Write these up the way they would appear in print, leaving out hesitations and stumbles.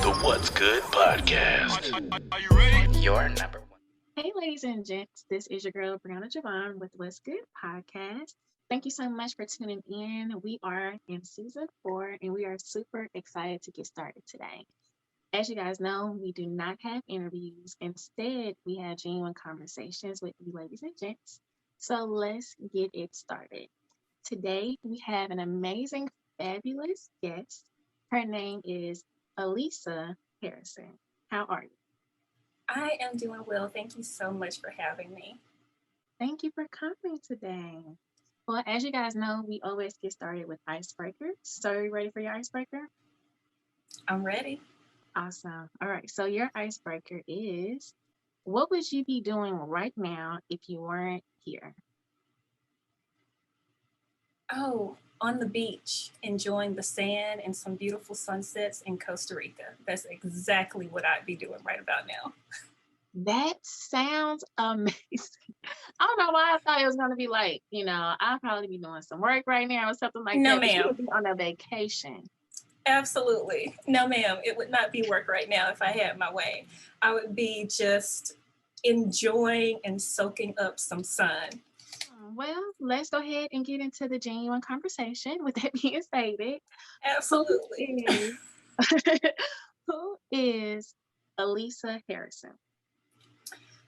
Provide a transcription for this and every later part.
The What's Good Podcast. Are you ready? Your number one. Hey, ladies and gents, this is your girl, Brianna Javon with What's Good Podcast. Thank you so much for tuning in. We are in season 4 and we are super excited to get started today. As you guys know, we do not have interviews. Instead, we have genuine conversations with you, ladies and gents. So let's get it started. Today, we have an amazing, fabulous guest. Her name is Alisa Harrison. How are you? I am doing well. Thank you so much for having me. Thank you for coming today. Well, as you guys know, we always get started with icebreakers. So are you ready for your icebreaker? I'm ready. Awesome. All right. So your icebreaker is, what would you be doing right now if you weren't here? Oh, on the beach, enjoying the sand and some beautiful sunsets in Costa Rica. That's exactly what I'd be doing right about now. That sounds amazing. I don't know why I thought it was going to be like, I'll probably be doing some work right now or something like No, that. But you ma'am. would be on a vacation. Absolutely. No, ma'am. It would not be work right now if I had my way. I would be just enjoying and soaking up some sun. Well, let's go ahead and get into the genuine conversation. With that being stated, Absolutely. who is Alisa Harrison?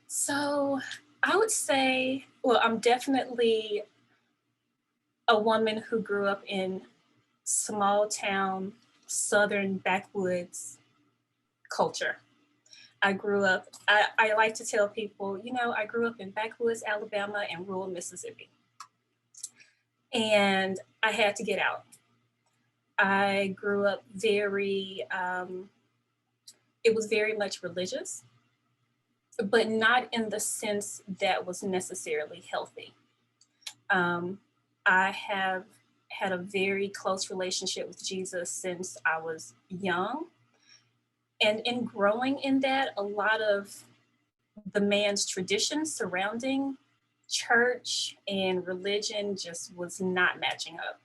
So I would say, well, I'm definitely a woman who grew up in small town, southern backwoods culture. I grew up, I like to tell people, I grew up in backwoods, Alabama and rural Mississippi. And I had to get out. I grew up it was very much religious, but not in the sense that was necessarily healthy. I have had a very close relationship with Jesus since I was young. And in growing in that, a lot of the man's traditions surrounding church and religion just was not matching up.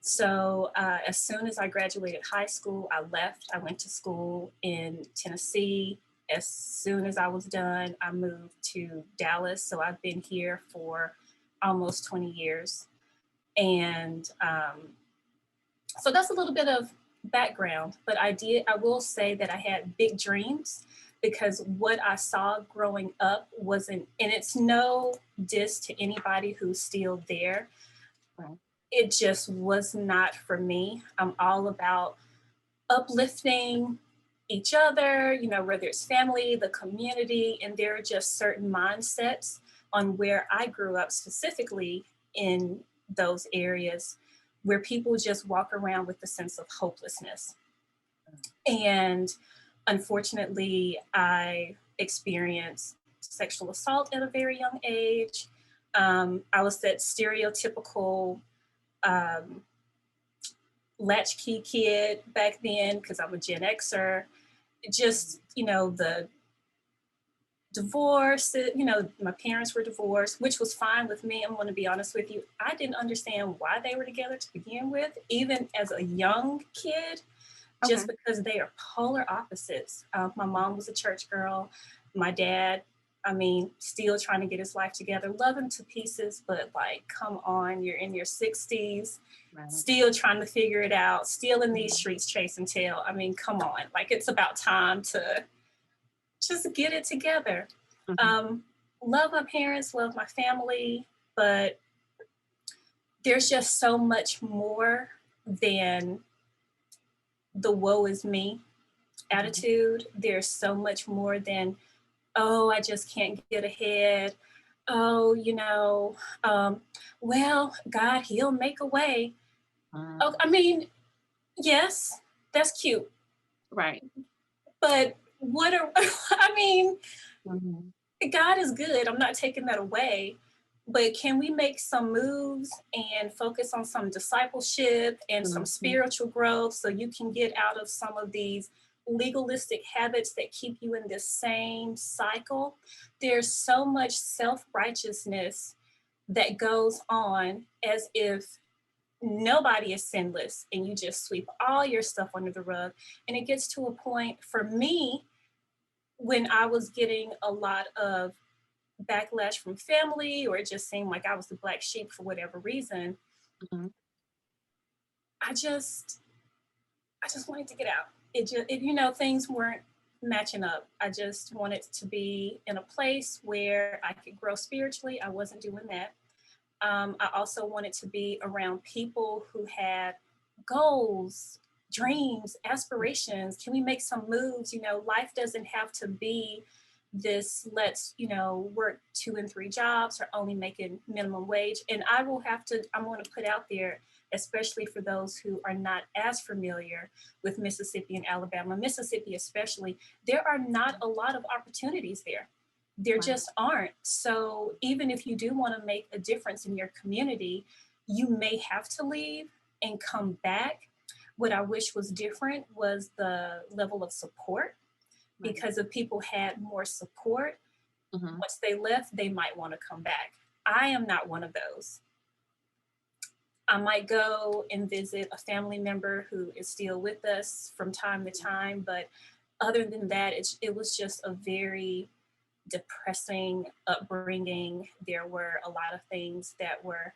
So as soon as I graduated high school, I left. I went to school in Tennessee. As soon as I was done, I moved to Dallas. So I've been here for almost 20 years. And so that's a little bit of background, but I will say that I had big dreams because what I saw growing up wasn't, and it's no diss to anybody who's still there. It just was not for me. I'm all about uplifting each other, whether it's family, the community, and there are just certain mindsets on where I grew up specifically in those areas where people just walk around with a sense of hopelessness. And unfortunately, I experienced sexual assault at a very young age. I was that stereotypical latchkey kid back then because I'm a Gen Xer. Just, the divorce, my parents were divorced, which was fine with me. I'm going to be honest with you. I didn't understand why they were together to begin with, even as a young kid, just because they are polar opposites. My mom was a church girl. My dad, still trying to get his life together. Love him to pieces, but come on, you're in your 60s, right. Still trying to figure it out, still in these streets chasing tail. Come on, it's about time to just get it together. Love my parents, love my family, but there's just so much more than the woe is me attitude. There's so much more than, oh, I just can't get ahead. Oh, well, God, he'll make a way. Yes, that's cute. Right. But God is good. I'm not taking that away. But can we make some moves and focus on some discipleship and some spiritual growth so you can get out of some of these legalistic habits that keep you in this same cycle? There's so much self-righteousness that goes on as if nobody is sinless, and you just sweep all your stuff under the rug. And it gets to a point for me when I was getting a lot of backlash from family, or it just seemed like I was the black sheep for whatever reason. Mhm. I just wanted to get out. Things weren't matching up. I just wanted to be in a place where I could grow spiritually. I wasn't doing that. I also wanted to be around people who had goals, dreams, aspirations. Can we make some moves? Life doesn't have to be this, let's, work 2 and 3 jobs or only making minimum wage. And I'm going to put out there, especially for those who are not as familiar with Mississippi and Alabama, Mississippi especially, there are not a lot of opportunities there. There Right. just aren't. So even if you do want to make a difference in your community, you may have to leave and come back. What I wish was different was the level of support, Right. because if people had more support, Mhm. once they left, they might want to come back. I am not one of those. I might go and visit a family member who is still with us from time to time, but other than that, it was just a very depressing upbringing. There were a lot of things that were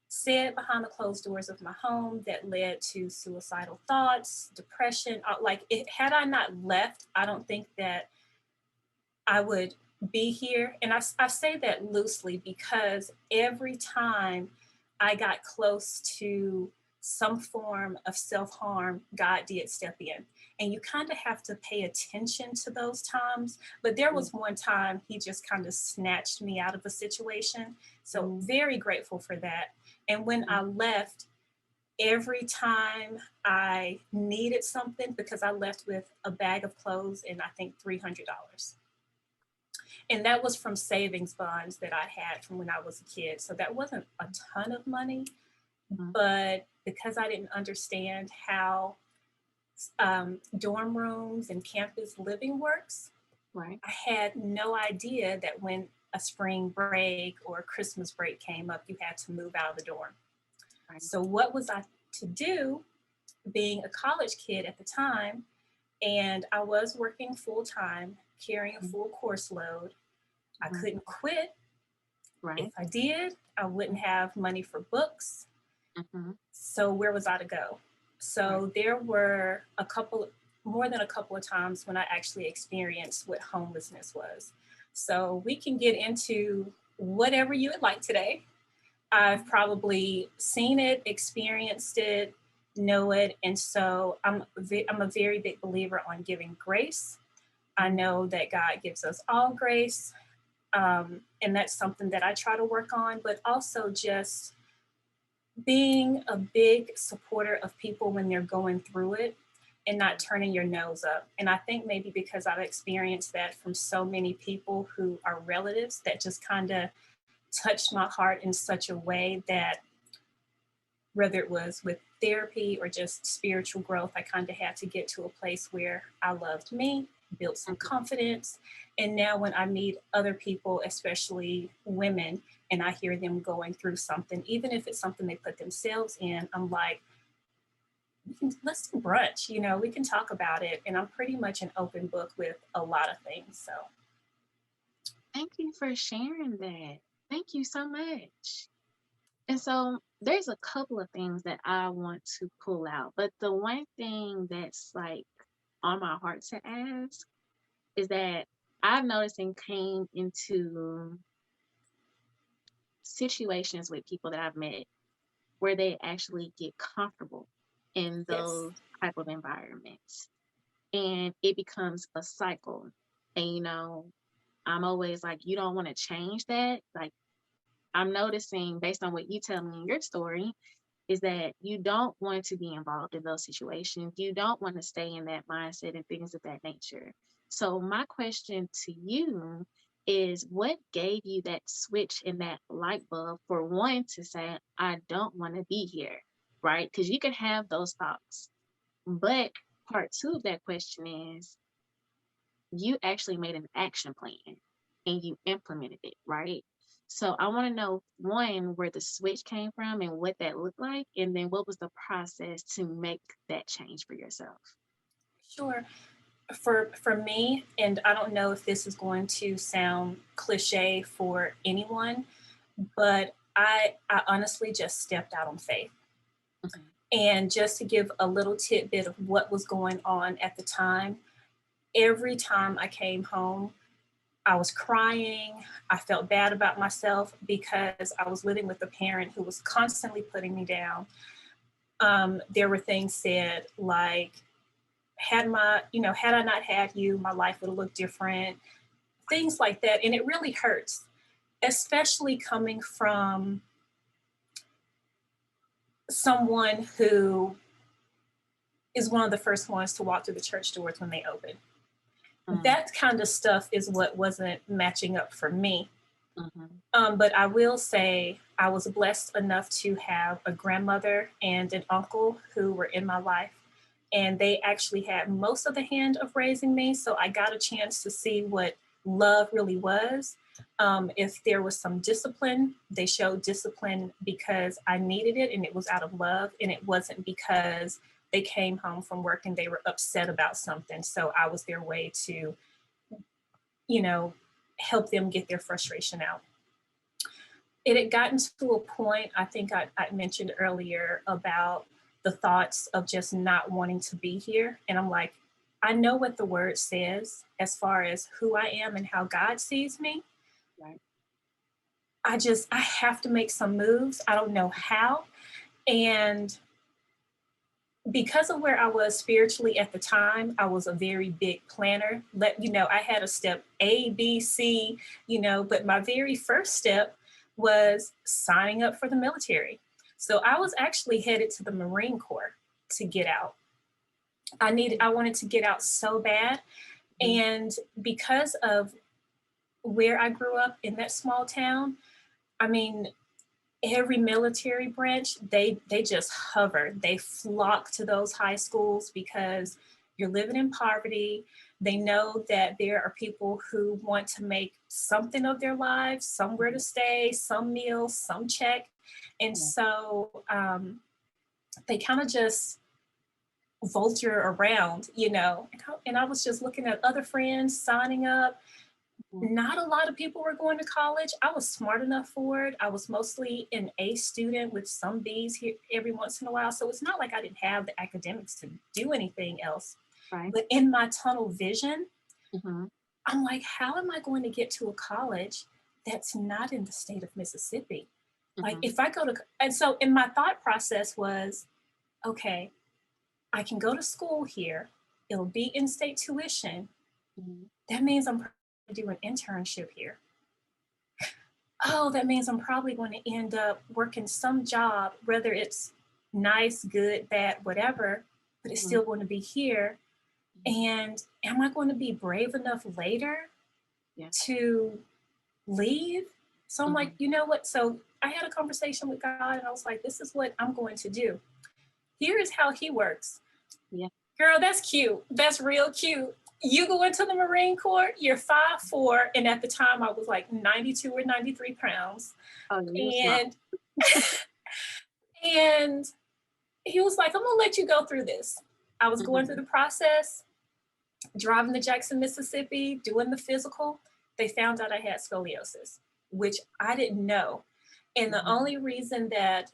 said behind the closed doors of my home that led to suicidal thoughts, depression. Had I not left, I don't think that I would be here. And I say that loosely because every time I got close to some form of self-harm, God did step in. And you kind of have to pay attention to those times. But there was one time he just kind of snatched me out of a situation. So very grateful for that. And when I left, every time I needed something, because I left with a bag of clothes and I think $300. And that was from savings bonds that I had from when I was a kid. So that wasn't a ton of money, but because I didn't understand how dorm rooms and campus living works, Right. I had no idea that when a spring break or a Christmas break came up, you had to move out of the dorm. Right. So what was I to do, being a college kid at the time? And I was working full time, carrying a full course load. I couldn't quit. Right. If I did, I wouldn't have money for books. Mhm. So where was I to go? So there were more than a couple of times when I actually experienced what homelessness was. So we can get into whatever you would like today. I've probably seen it, experienced it, know it. And so I'm a very big believer on giving grace. I know that God gives us all grace. And that's something that I try to work on, but also just being a big supporter of people when they're going through it and not turning your nose up. And I think maybe because I've experienced that from so many people who are relatives, that just kind of touched my heart in such a way that whether it was with therapy or just spiritual growth, I kind of had to get to a place where I loved me, built some confidence. And now when I meet other people, especially women, and I hear them going through something, even if it's something they put themselves in, I'm like, let's do brunch, we can talk about it. And I'm pretty much an open book with a lot of things. So Thank you for sharing that. Thank you so much. And so there's a couple of things that I want to pull out, but the one thing that's like on my heart to ask is that I've noticed and came into situations with people that I've met where they actually get comfortable in yes, those type of environments, and it becomes a cycle. And I'm always like, you don't want to change that. Like, I'm noticing based on what you tell me in your story is that you don't want to be involved in those situations. You don't want to stay in that mindset and things of that nature. So my question to you is, what gave you that switch in that light bulb for one to say, I don't want to be here, right? Because you can have those thoughts. But part two of that question is, you actually made an action plan and you implemented it, right? So I want to know, one, where the switch came from and what that looked like, and then what was the process to make that change for yourself? Sure. For me, and I don't know if this is going to sound cliche for anyone, but I honestly just stepped out on faith. Mhm. And just to give a little tidbit of what was going on at the time, every time I came home, I was crying. I felt bad about myself because I was living with a parent who was constantly putting me down. There were things said like, had I not had you, my life would have looked different, things like that. And it really hurts, especially coming from someone who is one of the first ones to walk through the church doors when they open. Mm, That kind of stuff is what wasn't matching up for me. mhm, But I will say I was blessed enough to have a grandmother and an uncle who were in my life. And they actually had most of the hand of raising me. So I got a chance to see what love really was. If there was some discipline, they showed discipline because I needed it and it was out of love. And it wasn't because they came home from work and they were upset about something. So I was their way to, you know, help them get their frustration out. It had gotten to a point, I think I mentioned earlier about the thoughts of just not wanting to be here. And I'm like, I know what the word says as far as who I am and how God sees me. right. I have to make some moves. I don't know how. And because of where I was spiritually at the time, I was a very big planner. I had a step A, B, C, but my very first step was signing up for the military. So I was actually headed to the Marine Corps to get out. I wanted to get out so bad. Mhm, And because of where I grew up in that small town, I mean, every military branch, they just hover. They flock to those high schools because you're living in poverty. They know that there are people who want to make something of their lives, somewhere to mhm, stay, some meals, some check. And yeah, so they kind of just vulture around, and I was just looking at other friends signing up. mhm, Not a lot of people were going to college. I was smart enough for it. I was mostly an A student with some B's here every once in a while. So it's not like I didn't have the academics to do anything else. right. But in my tunnel vision, Mhm, I'm like, how am I going to get to a college that's not in the state of Mississippi? Like, mhm, if I go to, and so in my thought process was, okay, I can go to school here. It'll be in state tuition. mhm, That means I'm going to do an internship here. Oh, that means I'm probably going to end up working some job, whether it's nice, good, bad, whatever, but it's mhm, still going to be here. mhm, And am I going to be brave enough later yeah. to leave? So I'm like, Mhm, you know what? So I had a conversation with God and I was like, this is what I'm going to do. Here is how He works. yeah. Girl, that's cute. That's real cute. You go into the Marine Corps, you're 5'4", and at the time I was like 92 or 93 pounds. Oh, yeah, you were smart. And And he was like, I'm gonna let you go through this. I was going through Mhm, the process, driving to Jackson, Mississippi, doing the physical. They found out I had scoliosis, which I didn't know. And the mhm, only reason that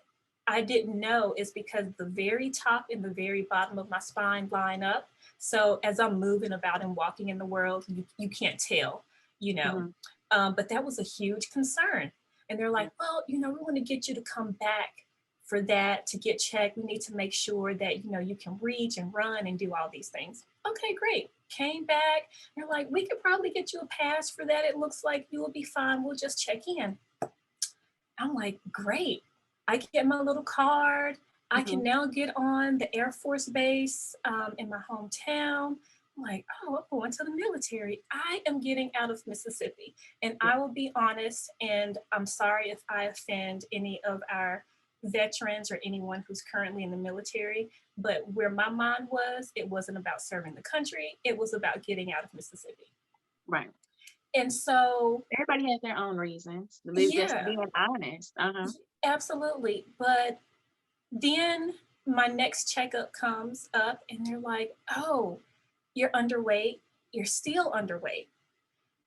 I didn't know is because the very top and the very bottom of my spine line up. So as I'm moving about and walking in the world, you can't tell, you know. mhm, But that was a huge concern. And they're yeah. like, well, we want to get you to come back for that to get checked. We need to make sure that, you can reach and run and do all these things. Okay, great. Came back. They're like, we could probably get you a pass for that. It looks like you will be fine. We'll just check in. I'm like, great. I get my little card. I can Mhm, now get on the Air Force Base in my hometown. I'm like, oh, I'm going to the military. I am getting out of Mississippi. And yeah. I will be honest, and I'm sorry if I offend any of our veterans or anyone who's currently in the military, but where my mind was, it wasn't about serving the country. It was about getting out of Mississippi. Right. And so, Everybody has their own reasons. They're just yeah, being honest. Uh-huh. absolutely. But then my next checkup comes up and they're like, oh, you're underweight. You're still underweight.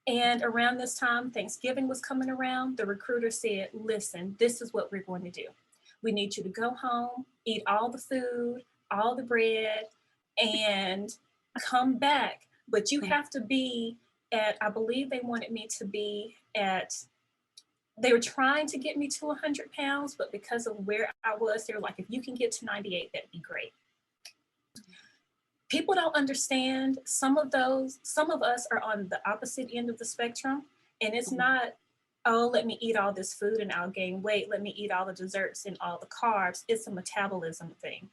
And around this time, Thanksgiving was coming around. The recruiter said, listen, this is what we're going to do. We need you to go home, eat all the food, all the bread, and come back. But you have to be at, I believe they wanted me to be at, they were trying to get me to 100 pounds, but because of where I was, they were like, if you can get to 98, that'd be great. People don't understand some of us are on the opposite end of the spectrum, and it's not, oh, let me eat all this food and I'll gain weight, let me eat all the desserts and all the carbs. It's a metabolism thing.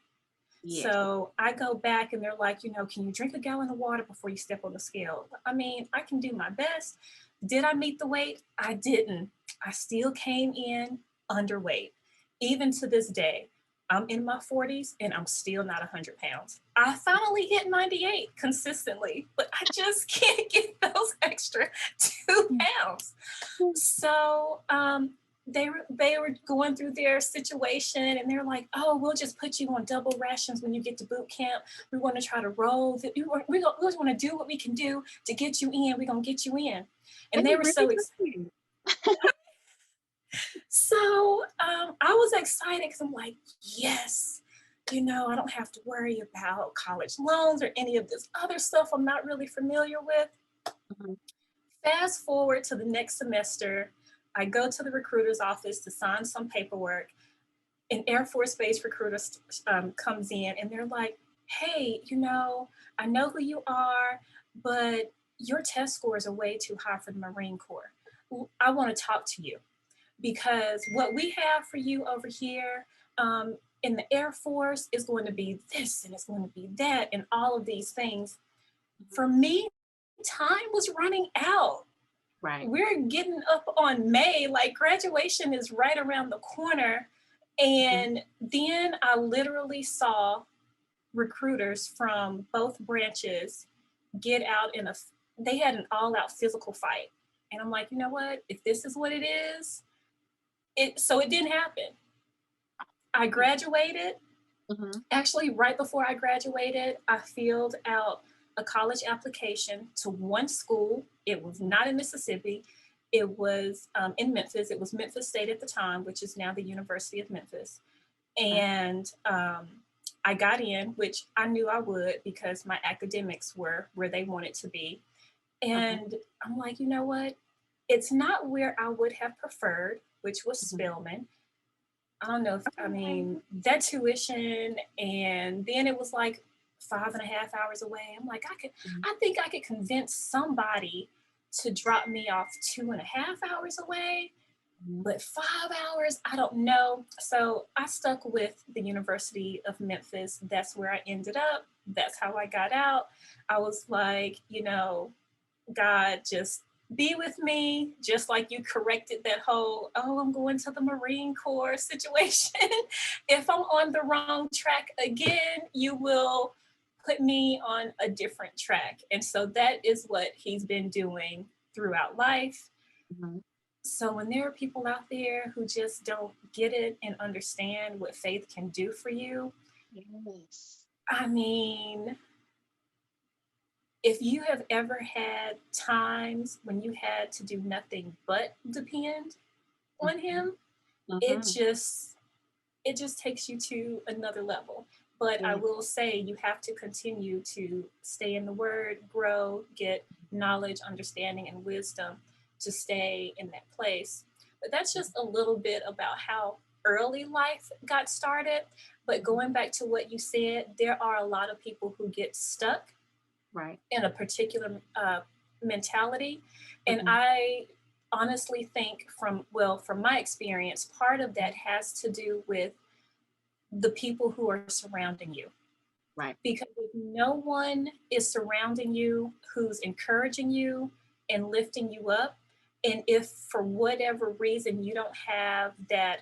Yes. So I go back and they're like, can you drink a gallon of water before you step on the scale? I mean, I can do my best. Did I meet the weight? I didn't. I still came in underweight. Even to this day, I'm in my 40s and I'm still not 100 pounds. I finally hit 98 consistently, but I just can't get those extra 2 pounds. So they were going through their situation and they're like, oh, we'll just put you on double rations when you get to boot camp. We want to try to roll. We just want to do what we can do to get you in. We're going to get you in. And they were so excited. So I was excited because I'm like, yes, I don't have to worry about college loans or any of this other stuff I'm not really familiar with. Mm-hmm. Fast forward to the next semester, I go to the recruiter's office to sign some paperwork. An Air Force Base recruiter comes in and they're like, hey, I know who you are, but your test scores are way too high for the Marine Corps. I want to talk to you because what we have for you over here in the Air Force is going to be this and it's going to be that and all of these things. For me, time was running out. Right. We're getting up on May, like graduation is right around the corner. And then I literally saw recruiters from both branches get out they had an all-out physical fight. And I'm like, you know what? If this is what it is, so it didn't happen. I graduated. Mm-hmm. Actually, right before I graduated, I filled out a college application to one school. It was not in Mississippi. It was in Memphis. It was Memphis State at the time, which is now the University of Memphis. And I got in, which I knew I would because my academics were where they wanted to be. And I'm like, you know what? It's not where I would have preferred, which was Spelman. I don't know that tuition, and then it was like 5.5 hours away. I'm like, I think I could convince somebody to drop me off 2.5 hours away, but 5 hours, I don't know. So I stuck with the University of Memphis. That's where I ended up. That's how I got out. I was like, God, just be with me, just like you corrected that whole, oh, I'm going to the Marine Corps situation. If I'm on the wrong track again, you will put me on a different track. And so that is what he's been doing throughout life. Mm-hmm. So when there are people out there who just don't get it and understand what faith can do for you, yes. I mean, if you have ever had times when you had to do nothing but depend on him, it just takes you to another level. But I will say you have to continue to stay in the word, grow, get knowledge, understanding, and wisdom to stay in that place. But that's just a little bit about how early life got started. But going back to what you said, there are a lot of people who get stuck in a particular mentality. And I honestly think from my experience, part of that has to do with the people who are surrounding you. Right. Because if no one is surrounding you who's encouraging you and lifting you up, and if for whatever reason you don't have that,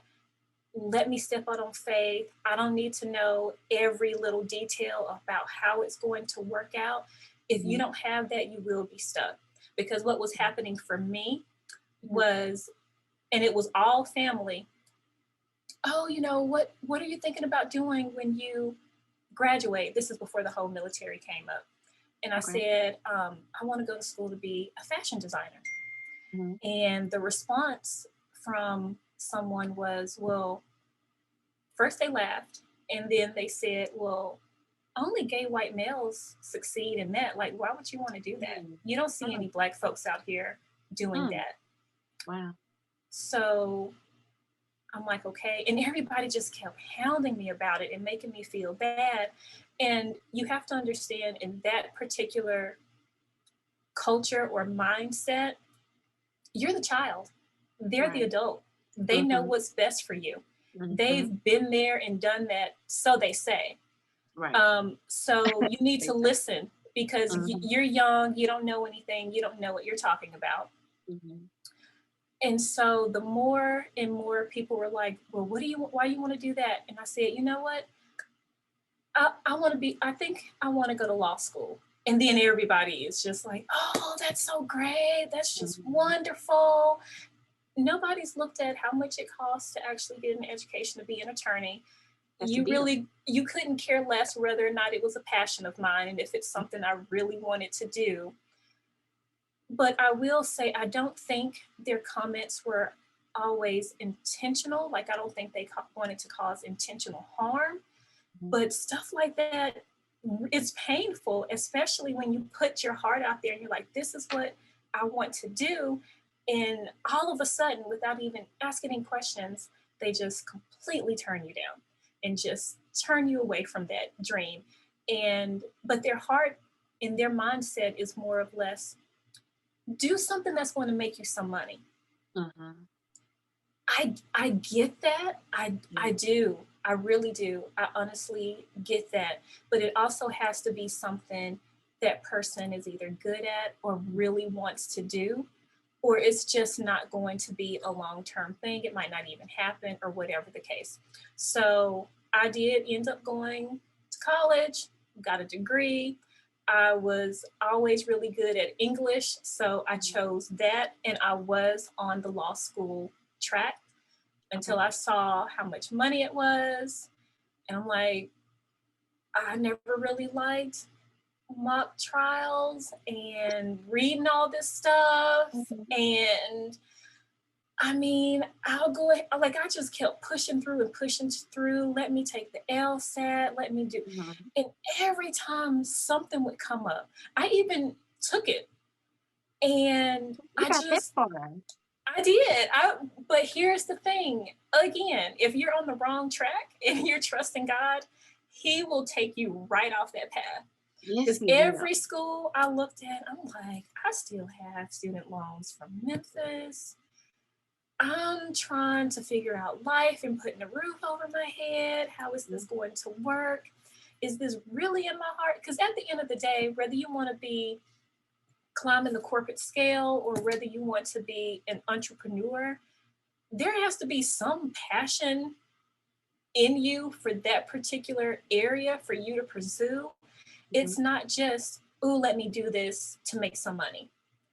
let me step out on faith, I don't need to know every little detail about how it's going to work out. If you don't have that, you will be stuck. because what was happening for me was, and it was all family. Oh, what are you thinking about doing when you graduate? This is before the whole military came up. And I said, I want to go to school to be a fashion designer. And the response from someone was, well, first they laughed, and then they said, well, only gay white males succeed in that. Like, why would you want to do that? You don't see any Black folks out here doing that. Wow. So I'm like, okay. And everybody just kept hounding me about it and making me feel bad. And you have to understand, in that particular culture or mindset, you're the child. They're the adult. They know what's best for you. They've been there and done that, so they say. Right. So you need to listen, because you're young, you don't know anything, you don't know what you're talking about. And so the more and more people were like, well, why do you want to do that? And I said, you know what? I think I want to go to law school. And then everybody is just like, oh, that's so great. That's just wonderful. Nobody's looked at how much it costs to actually get an education to be an attorney. You couldn't care less whether or not it was a passion of mine and if it's something I really wanted to do. But I will say, I don't think their comments were always intentional. Like, I don't think they wanted to cause intentional harm. But stuff like that, it's painful, especially when you put your heart out there and you're like, this is what I want to do. And all of a sudden, without even asking any questions, they just completely turn you down and just turn you away from that dream. But their heart and their mindset is more or less, do something that's going to make you some money. I get that. I do. I really do. I honestly get that. But it also has to be something that person is either good at or really wants to do, or it's just not going to be a long-term thing. It might not even happen, or whatever the case. So I did end up going to college, got a degree. I was always really good at English, so I chose that, and I was on the law school track until I saw how much money it was. And I'm like, I never really liked mock trials and reading all this stuff. And I mean, I'll go ahead, like, I just kept pushing through. Let me take the LSAT, let me do. And every time something would come up, I even took it. And I did. But here's the thing. Again, if you're on the wrong track and you're trusting God, He will take you right off that path. Because every school I looked at, I'm like, I still have student loans from Memphis. I'm trying to figure out life and putting a roof over my head. How is this going to work? Is this really in my heart? Because at the end of the day, whether you want to be climbing the corporate scale or whether you want to be an entrepreneur, there has to be some passion in you for that particular area for you to pursue. It's not just, ooh, let me do this to make some money.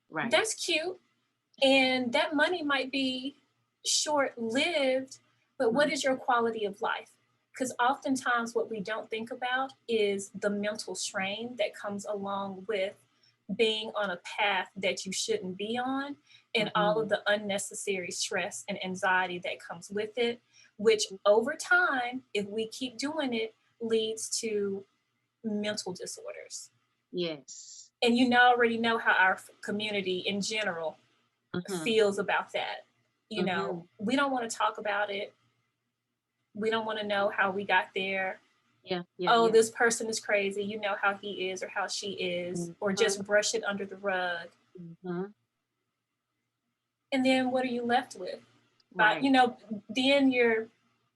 Right. That's cute. And that money might be short-lived, but what is your quality of life? Because oftentimes what we don't think about is the mental strain that comes along with being on a path that you shouldn't be on, and all of the unnecessary stress and anxiety that comes with it, which over time, if we keep doing it, leads to mental disorders. Yes. And you already know how our community in general feels about that. You know, we don't want to talk about it. We don't want to know how we got there. This person is crazy. You know how he is or how she is, or just brush it under the rug. And then what are you left with? Right. Then you're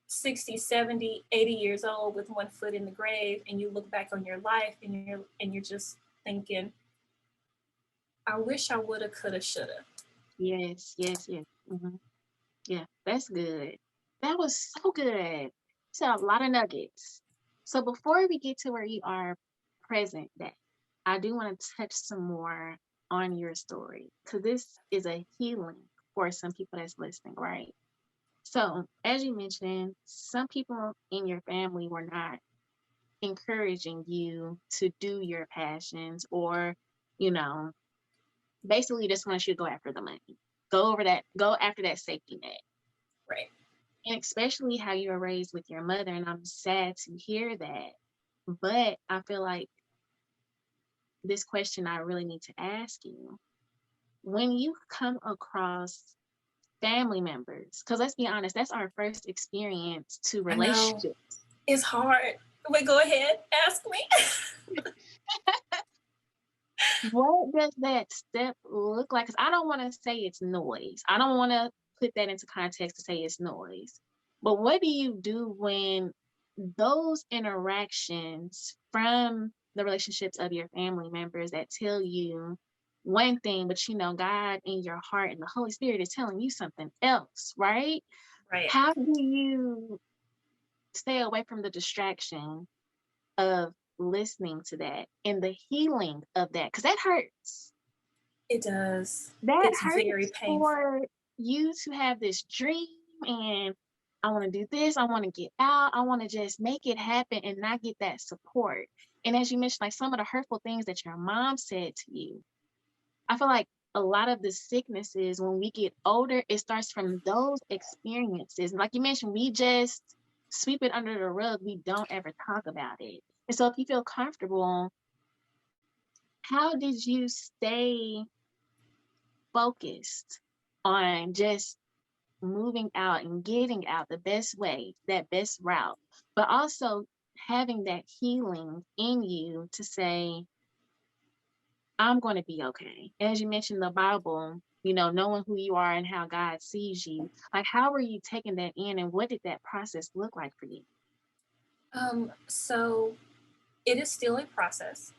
60, 70, 80 years old with one foot in the grave, and you look back on your life and you're just thinking, I wish I woulda, coulda, shoulda. Yes. Yeah, that's good. That was so good. So a lot of nuggets. So before we get to where you are present day, I do want to touch some more on your story, because this is a healing for some people that's listening, right? So, as you mentioned, some people in your family were not encouraging you to do your passions, or, you know, basically just want you to go after the money, go after that safety net. Right. And especially how you were raised with your mother. And I'm sad to hear that. But I feel like this question I really need to ask you, when you come across family members, because let's be honest, that's our first experience to I know. relationships. It's hard. Wait, go ahead. Ask me. What does that step look like? Because I don't want to say it's noise. I don't want to put that into context to say it's noise. But what do you do when those interactions from the relationships of your family members that tell you one thing, but God in your heart and the Holy Spirit is telling you something else, right? Right. How do you stay away from the distraction of listening to that and the healing of that? Because that hurts. It does. That It's hurts very painful. for you to have this dream and I want to do this, I want to get out, I want to just make it happen and not get that support. And as you mentioned, like some of the hurtful things that your mom said to you, I feel like a lot of the sicknesses when we get older, it starts from those experiences. Like you mentioned, we just sweep it under the rug. We don't ever talk about it. And so if you feel comfortable, how did you stay focused on just moving out and getting out the best way, that best route, but also having that healing in you to say, I'm going to be okay. As you mentioned the Bible, knowing who you are and how God sees you, like how were you taking that in and what did that process look like for you? So it is still a process.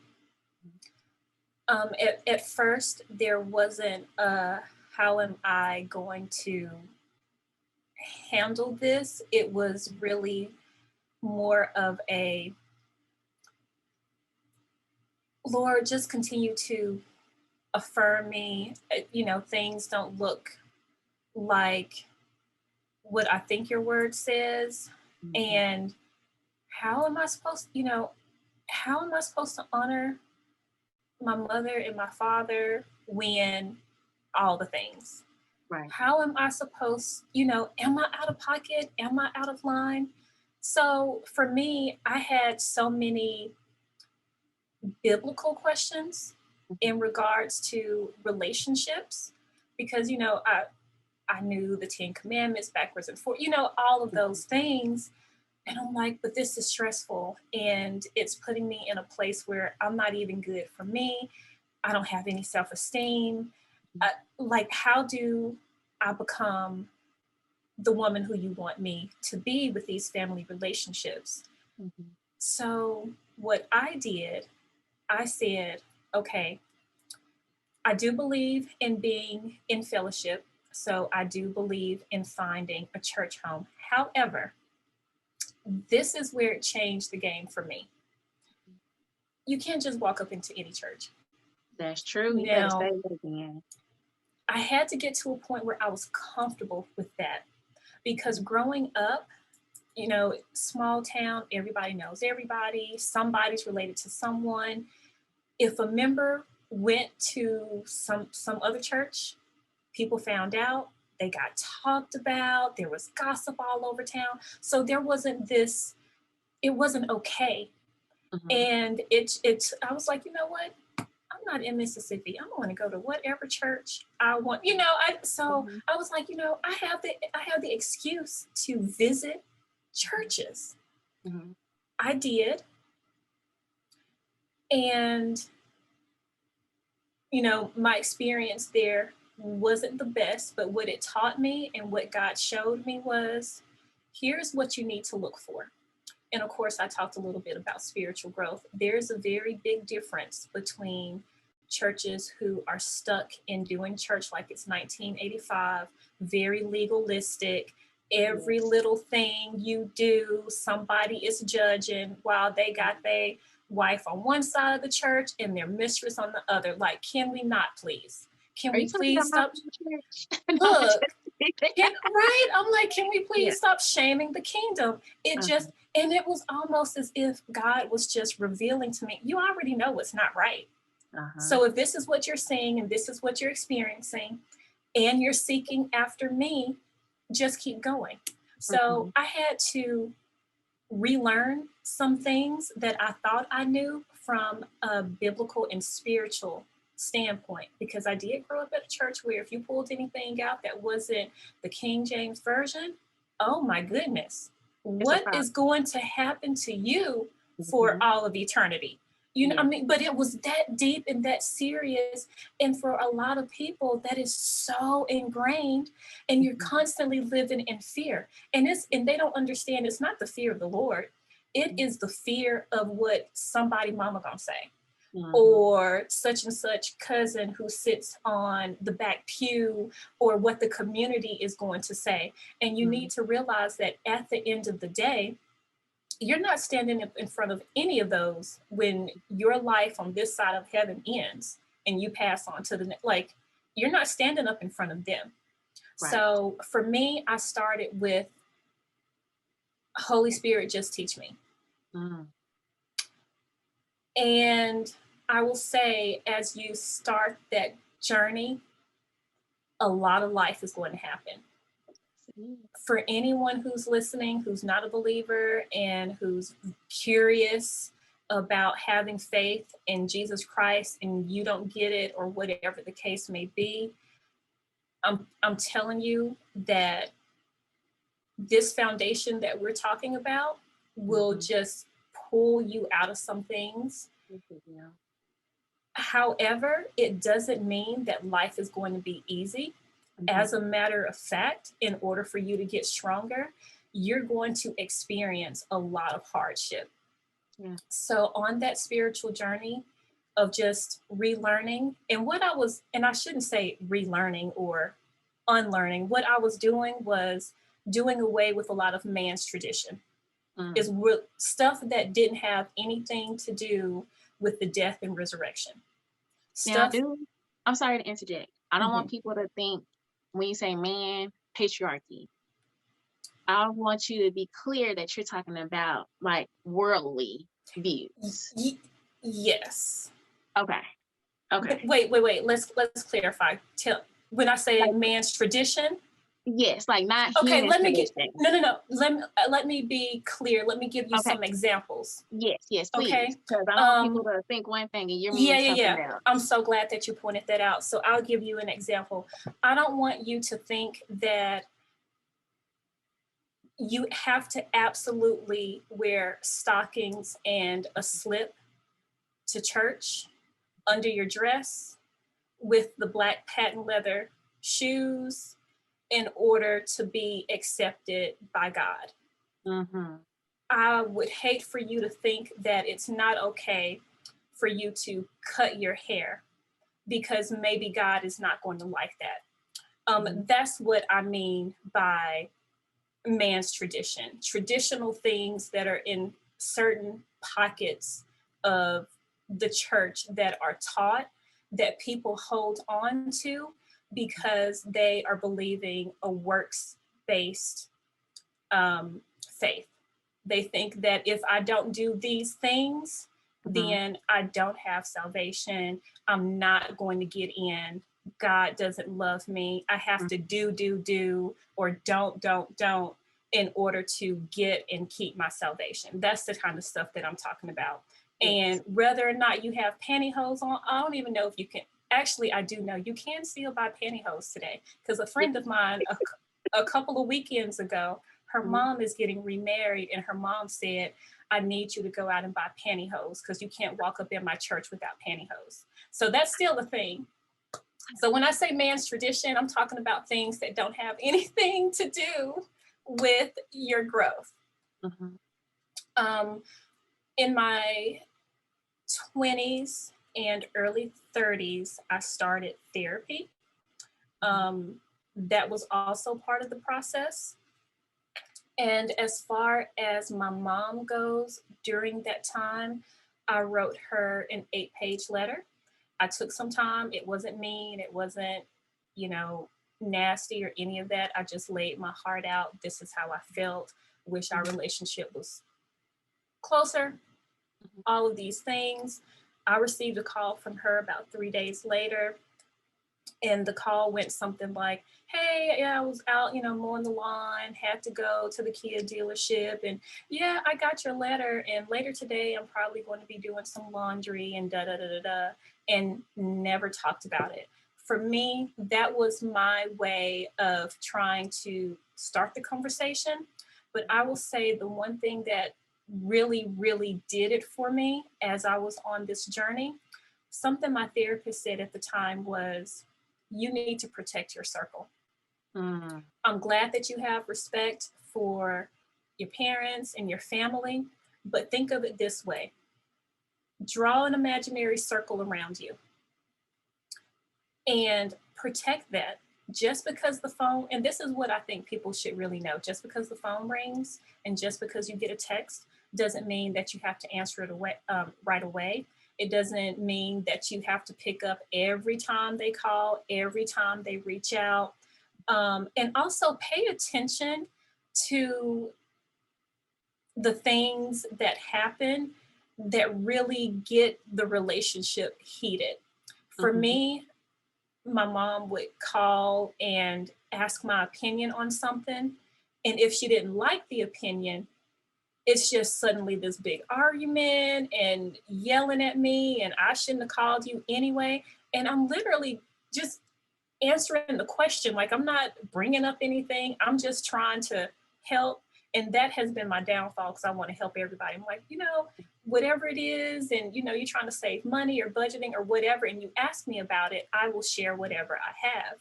At first, there wasn't how am I going to handle this? It was really more of a, Lord, just continue to affirm me. Things don't look like what I think your word says. Mm-hmm. And how am I supposed to honor my mother and my father when all the things? Right. How am I supposed, am I out of pocket? Am I out of line? So for me, I had so many biblical questions in regards to relationships because, I knew the 10 Commandments backwards and forwards, all of those things. And I'm like, but this is stressful and it's putting me in a place where I'm not even good for me. I don't have any self-esteem. Like, how do I become the woman who you want me to be with these family relationships? Mm-hmm. So what I did, I said, okay, I do believe in being in fellowship. So I do believe in finding a church home. However, this is where it changed the game for me. You can't just walk up into any church. That's true. You better say it again. I had to get to a point where I was comfortable with that because growing up, small town, everybody knows everybody. Somebody's related to someone. If a member went to some other church, people found out, they got talked about, there was gossip all over town. So there wasn't this, it wasn't okay. Mm-hmm. And I was like, you know what? I'm not in Mississippi. I'm going to go to whatever church I want. Mm-hmm. I was like, I have the excuse to visit churches. Mm-hmm. I did. And, my experience there wasn't the best, but what it taught me and what God showed me was, here's what you need to look for. And of course, I talked a little bit about spiritual growth. There's a very big difference between churches who are stuck in doing church like it's 1985, very legalistic. Every little thing you do, somebody is judging while they got their wife on one side of the church and their mistress on the other. Like, can we not please? Can Are we you talking please about stop? my church? No, I'm Look, just kidding. right? I'm like, can we please Yeah. stop shaming the kingdom? It Uh-huh. just, and it was almost as if God was just revealing to me, you already know what's not right. Uh-huh. So if this is what you're seeing and this is what you're experiencing and you're seeking after me, just keep going. So I had to relearn some things that I thought I knew from a biblical and spiritual standpoint, because I did grow up at a church where if you pulled anything out that wasn't the King James Version, oh my goodness, what is going to happen to you for all of eternity? You know, I mean, but it was that deep and that serious. And for a lot of people, that is so ingrained, and you're constantly living in fear. And they don't understand it's not the fear of the Lord. It is the fear of what somebody mama gonna say. Or such and such cousin who sits on the back pew, or what the community is going to say. And you need to realize that at the end of the day, you're not standing up in front of any of those when your life on this side of heaven ends and you pass on to the next. Like, you're not standing up in front of them. Right. So for me, I started with Holy Spirit, just teach me. And I will say, as you start that journey, a lot of life is going to happen. For anyone who's listening, who's not a believer and who's curious about having faith in Jesus Christ and you don't get it, or whatever the case may be, I'm telling you that this foundation that we're talking about will just pull you out of some things. However, it doesn't mean that life is going to be easy. As a matter of fact, in order for you to get stronger, you're going to experience a lot of hardship. So on that spiritual journey of just relearning, and I shouldn't say relearning or unlearning, what I was doing was doing away with a lot of man's tradition. Is stuff that didn't have anything to do with the death and resurrection. I'm sorry to interject. I don't want people to think, when you say man, patriarchy, I want you to be clear that you're talking about like worldly views. Yes. Okay. Wait. Let's clarify. When I say like, man's tradition. Yes, like not okay. Let me be clear. Let me give you some examples. Yes, please. Okay. Because I don't want people to think one thing and you're meaning something else. I'm so glad that you pointed that out. So I'll give you an example. I don't want you to think that you have to absolutely wear stockings and a slip to church under your dress with the black patent leather shoes in order to be accepted by God. I would hate for you to think that it's not okay for you to cut your hair because maybe God is not going to like that. That's what I mean by man's tradition. Traditional things that are in certain pockets of the church that are taught, that people hold on to because they are believing a works-based faith. They think that if I don't do these things, then I don't have salvation. I'm not going to get in. God doesn't love me. I have to do, or don't in order to get and keep my salvation. That's the kind of stuff that I'm talking about. And whether or not you have pantyhose on, I don't even know if you can. Actually, I do know you can still buy pantyhose today, because a friend of mine a couple of weekends ago, her mom is getting remarried, and her mom said, I need you to go out and buy pantyhose because you can't walk up in my church without pantyhose. So that's still a thing. So when I say man's tradition, I'm talking about things that don't have anything to do with your growth. In my 20s and early 30s, I started therapy. That was also part of the process. And as far as my mom goes, during that time, I wrote her an 8-page letter. I took some time. It wasn't mean. It wasn't, nasty or any of that. I just laid my heart out. This is how I felt. Wish our relationship was closer. All of these things. I received a call from her about 3 days later. And the call went something like, hey, yeah, I was out, mowing the lawn, had to go to the Kia dealership. And yeah, I got your letter. And later today, I'm probably going to be doing some laundry and da da da da da. And never talked about it. For me, that was my way of trying to start the conversation. But I will say the one thing that really, really did it for me as I was on this journey, something my therapist said at the time was, you need to protect your circle. I'm glad that you have respect for your parents and your family, but think of it this way. Draw an imaginary circle around you and protect that. Just because the phone, and this is what I think people should really know, just because the phone rings and just because you get a text doesn't mean that you have to answer it right away. It doesn't mean that you have to pick up every time they call, every time they reach out. And also pay attention to the things that happen that really get the relationship heated. For me, my mom would call and ask my opinion on something. And if she didn't like the opinion, it's just suddenly this big argument and yelling at me, and I shouldn't have called you anyway. And I'm literally just answering the question. Like, I'm not bringing up anything. I'm just trying to help. And that has been my downfall because I want to help everybody. I'm like, whatever it is, and, you're trying to save money or budgeting or whatever, and you ask me about it, I will share whatever I have.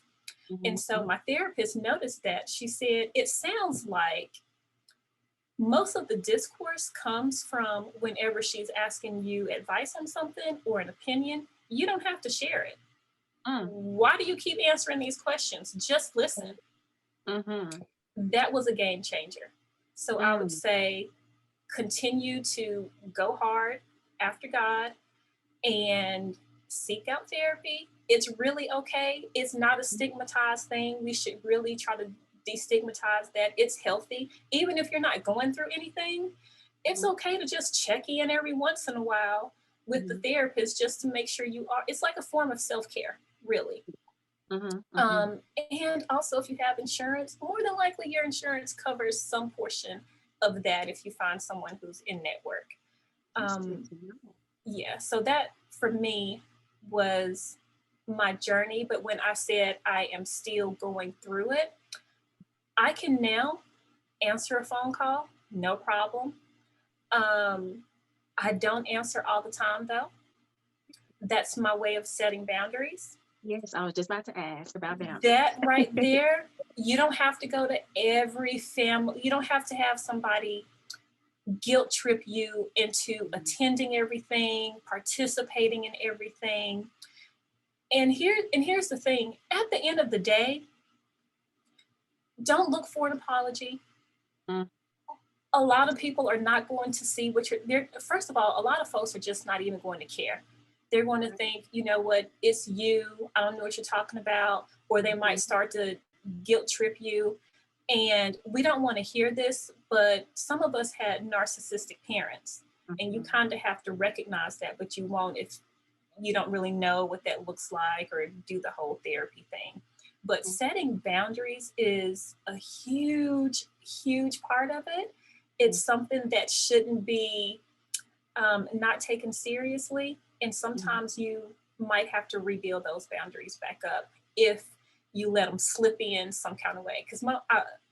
And so my therapist noticed that. She said, it sounds like most of the discourse comes from whenever she's asking you advice on something or an opinion. You don't have to share it. Why do you keep answering these questions? Just listen. That was a game changer. So I would say continue to go hard after God and seek out therapy. It's really okay. It's not a stigmatized thing. We should really try to destigmatize that. It's healthy. Even if you're not going through anything, it's okay to just check in every once in a while with the therapist just to make sure you are. It's like a form of self-care, really. And also, if you have insurance, more than likely your insurance covers some portion of that if you find someone who's in network. Yeah, so that for me was my journey. But when I said I am still going through it, I can now answer a phone call, no problem. I don't answer all the time, though. That's my way of setting boundaries. Yes, I was just about to ask about boundaries. That right there, you don't have to go to every family. You don't have to have somebody guilt trip you into attending everything, participating in everything. And here's the thing. At the end of the day, don't look for an apology. A lot of people are not going to see what you're. First of all, a lot of folks are just not even going to care. They're going to think, you know what, it's you. I don't know what you're talking about. Or they might start to guilt trip you. And we don't want to hear this, but some of us had narcissistic parents. And you kind of have to recognize that, but you won't if you don't really know what that looks like or do the whole therapy thing. But setting boundaries is a huge, huge part of it. It's something that shouldn't be not taken seriously. And sometimes you might have to rebuild those boundaries back up if you let them slip in some kind of way. Because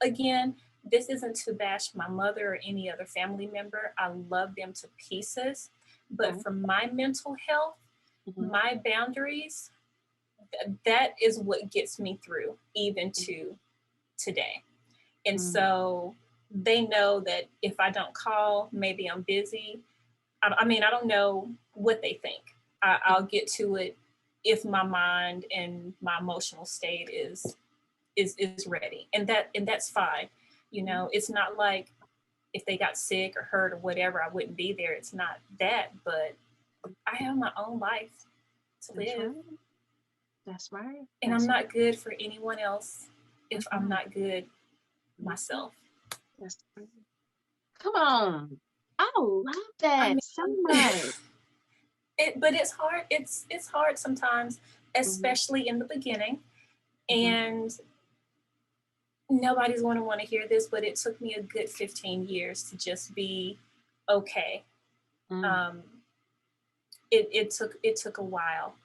again, this isn't to bash my mother or any other family member. I love them to pieces. But for my mental health, my boundaries, that is what gets me through even to today. And so they know that if I don't call, maybe I'm busy. I mean, I don't know what they think. I'll get to it if my mind and my emotional state is ready, and that's fine. You know, it's not like if they got sick or hurt or whatever, I wouldn't be there. It's not that, but I have my own life to That's live. right. That's right. And That's I'm right. not good for anyone else if I'm Mhm. not good myself. That's right. Come on. I love I that so mean, much. but it's hard. It's hard sometimes, Mhm, especially in the beginning. mhm, And nobody's going to want to hear this, but it took me a good 15 years to just be okay. mm, Um, it took a while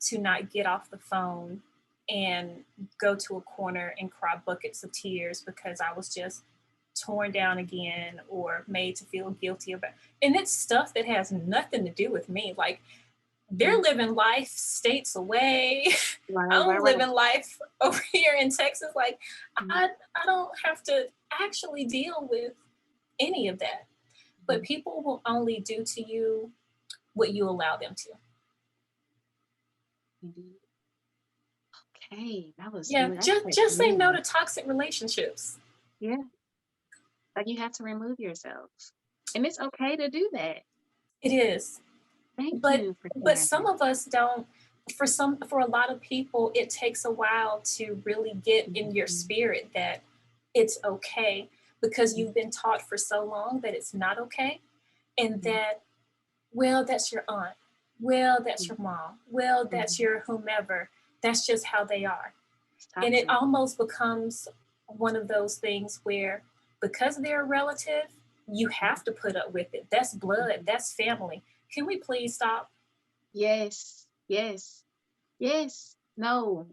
to not get off the phone and go to a corner and cry buckets of tears because I was just torn down again or made to feel guilty about. And it's stuff that has nothing to do with me. Like, they're mm. living life states away. Right, I'm right, right. living life over here in Texas. Like, Mhm, I don't have to actually deal with any of that. But mhm. people will only do to you what you allow them to. Indeed. Okay, that was Yeah, good. That's like just say no me. to toxic relationships. Yeah, like you have to remove yourself, and it's okay to do that. It is. Thank But you for sharing some that. of us don't. For a lot of people, it takes a while to really get in your Mhm, spirit that it's okay, because mhm, you've been taught for so long that it's not okay, and mhm, that, well, that's your aunt, well, that's mhm, your mom, well, that's mhm. your whomever, that's just how they are. It's And it toxic. almost becomes one of those things where, because they're a relative, you have to put up with it. That's blood, Mhm. that's family. Can we please stop? Yes, yes, yes. No,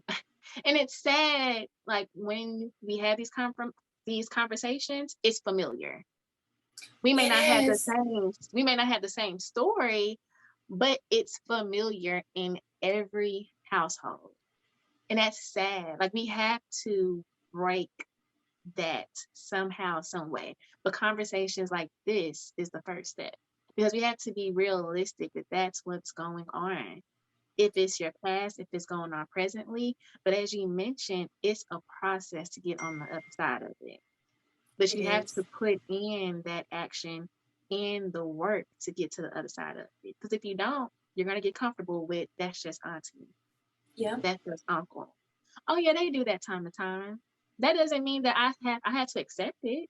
and it's sad. Like when we have these conversations, it's familiar. We may It not have the is. same. We may not have the same story, but it's familiar in every household. And that's sad. Like we have to break that somehow, some way. But conversations like this is the first step because we have to be realistic that that's what's going on. If it's your past, if it's going on presently, but as you mentioned, it's a process to get on the other side of it. But It you have is. to put in that action and the work to get to the other side of it. Because if you don't, you're gonna get comfortable with that's just auntie, Yeah. that's just uncle. Oh yeah, they do that time to time. That doesn't mean that I had to accept it.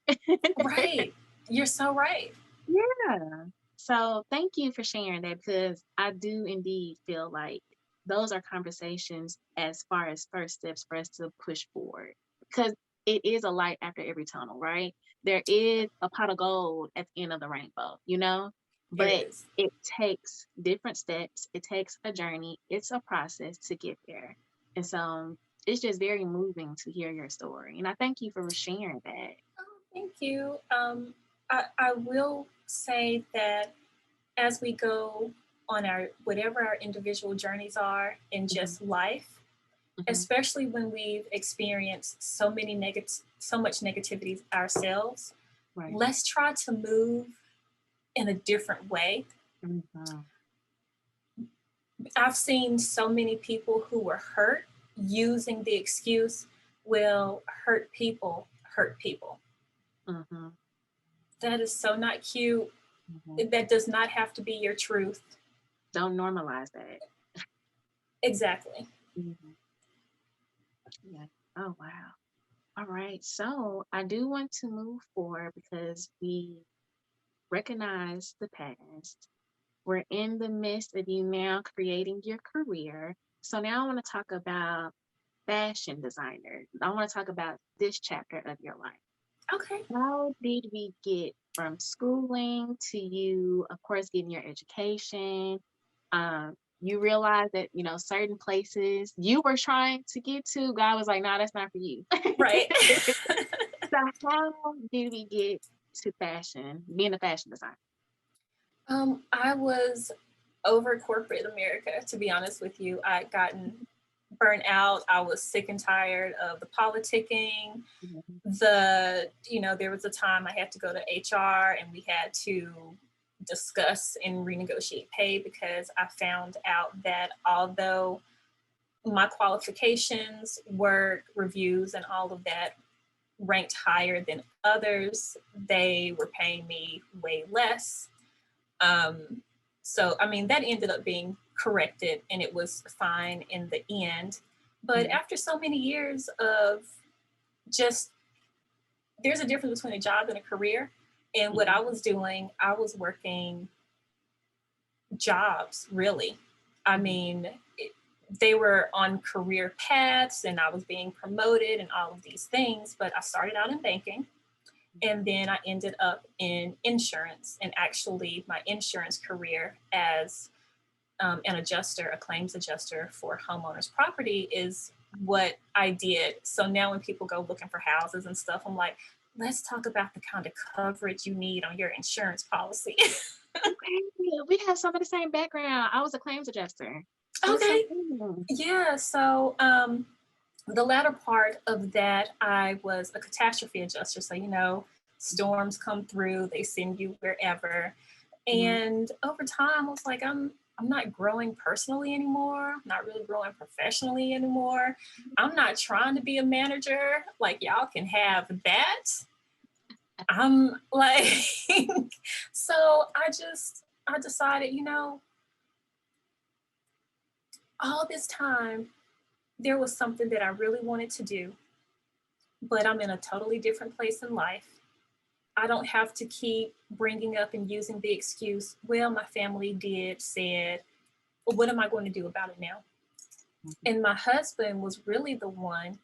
Right. You're so right. Yeah. So thank you for sharing that because I do indeed feel like those are conversations as far as first steps for us to push forward. Because it is a light after every tunnel, right? There is a pot of gold at the end of the rainbow, you know? There But is. it takes different steps, it takes a journey, it's a process to get there. And so it's just very moving to hear your story. And I thank you for sharing that. Oh, thank you. I will say that as we go on our whatever our individual journeys are in Hmm. just life, Hmm. especially when we've experienced so much negativity ourselves, Right. let's try to move in a different way. Hmm. I've seen so many people who were hurt using the excuse, well, hurt people. Hmm. That is so not cute. Hmm. That does not have to be your truth. Don't normalize that. Exactly. Mhm. Yeah. Oh, wow. All right. So I do want to move forward because we recognize the past. We're in the midst of you now creating your career. So now I want to talk about fashion designer. I want to talk about this chapter of your life. Okay. How did we get from schooling to you, of course, getting your education? You realize that, certain places you were trying to get to, God was like, no, that's not for you. Right. So how did we get to fashion, being a fashion designer? I was over corporate America, to be honest with you. I'd gotten burnt out. I was sick and tired of the politicking. Mhm. There was a time I had to go to HR and we had to discuss and renegotiate pay because I found out that although my qualifications, work, reviews, and all of that ranked higher than others, they were paying me way less. Um, So, I mean, that ended up being corrected and it was fine in the end. But after so many years of just, there's a difference between a job and a career. And what I was doing, I was working jobs, really. I mean, they were on career paths and I was being promoted and all of these things, but I started out in banking and then I ended up in insurance, and actually my insurance career as an adjuster, a claims adjuster for homeowners property is what I did. So now when people go looking for houses and stuff, I'm like, let's talk about the kind of coverage you need on your insurance policy. Okay, we have some of the same background. I was a claims adjuster. Okay. Yeah. So the latter part of that, I was a catastrophe adjuster. So, you know, storms come through, they send you wherever. And over time, I was like, I'm not growing personally anymore. I'm not really growing professionally anymore. I'm not trying to be a manager. Like, y'all can have that. I'm like, so I decided, you know, all this time, there was something that I really wanted to do, but I'm in a totally different place in life. I don't have to keep bringing up and using the excuse, well, my family said, well, what am I going to do about it now? And my husband was really the one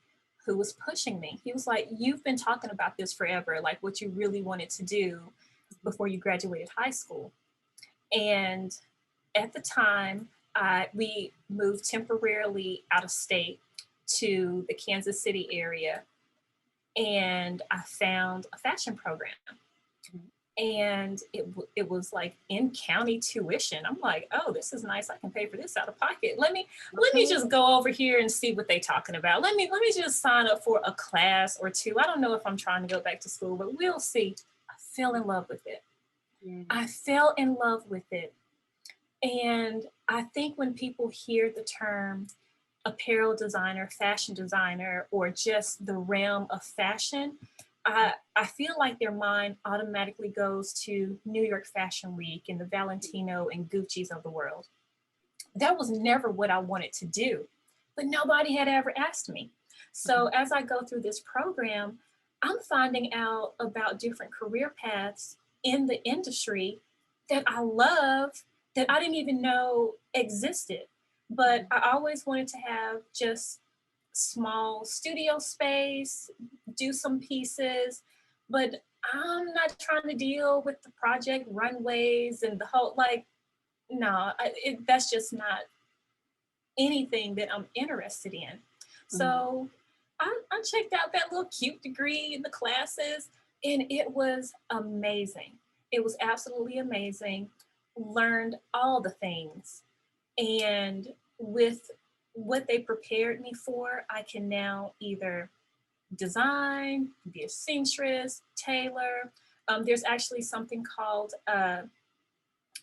who was pushing me. He was like, you've been talking about this forever, like what you really wanted to do before you graduated high school. And at the time, we moved temporarily out of state to the Kansas City area, and I found a fashion program. And it was like in county tuition. I'm like, oh, this is nice. I can pay for this out of pocket. Let me just go over here and see what they're talking about. Let me just sign up for a class or two. I don't know if I'm trying to go back to school, but we'll see. I fell in love with it. I fell in love with it. And I think when people hear the term apparel designer, fashion designer, or just the realm of fashion, I feel like their mind automatically goes to New York Fashion Week and the Valentino and Gucci's of the world. That was never what I wanted to do, but nobody had ever asked me. So as I go through this program, I'm finding out about different career paths in the industry that I love, that I didn't even know existed. But I always wanted to have just small studio space, do some pieces, but I'm not trying to deal with the project runways and the whole, like, no, that's just not anything that I'm interested in. So I checked out that little cute degree in the classes, and it was amazing. It was absolutely amazing. Learned all the things. And with what they prepared me for, I can now either design, be a seamstress, tailor. There's actually something called a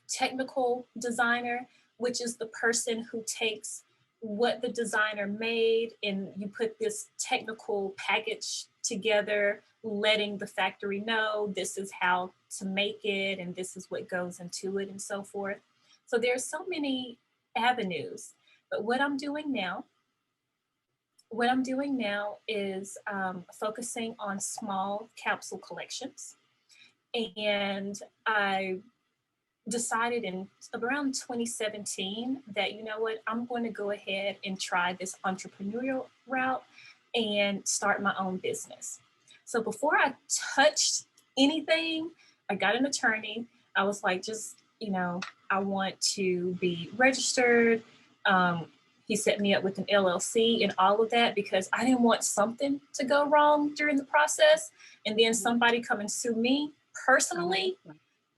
technical designer, which is the person who takes what the designer made and you put this technical package together, letting the factory know this is how to make it and this is what goes into it and so forth. So there's so many avenues. But what I'm doing now is focusing on small capsule collections. And I decided in around 2017 that, you know what, I'm going to go ahead and try this entrepreneurial route and start my own business. So before I touched anything, I got an attorney. I was like, just, you know, I want to be registered. He set me up with an LLC and all of that because I didn't want something to go wrong during the process and then somebody come and sue me personally,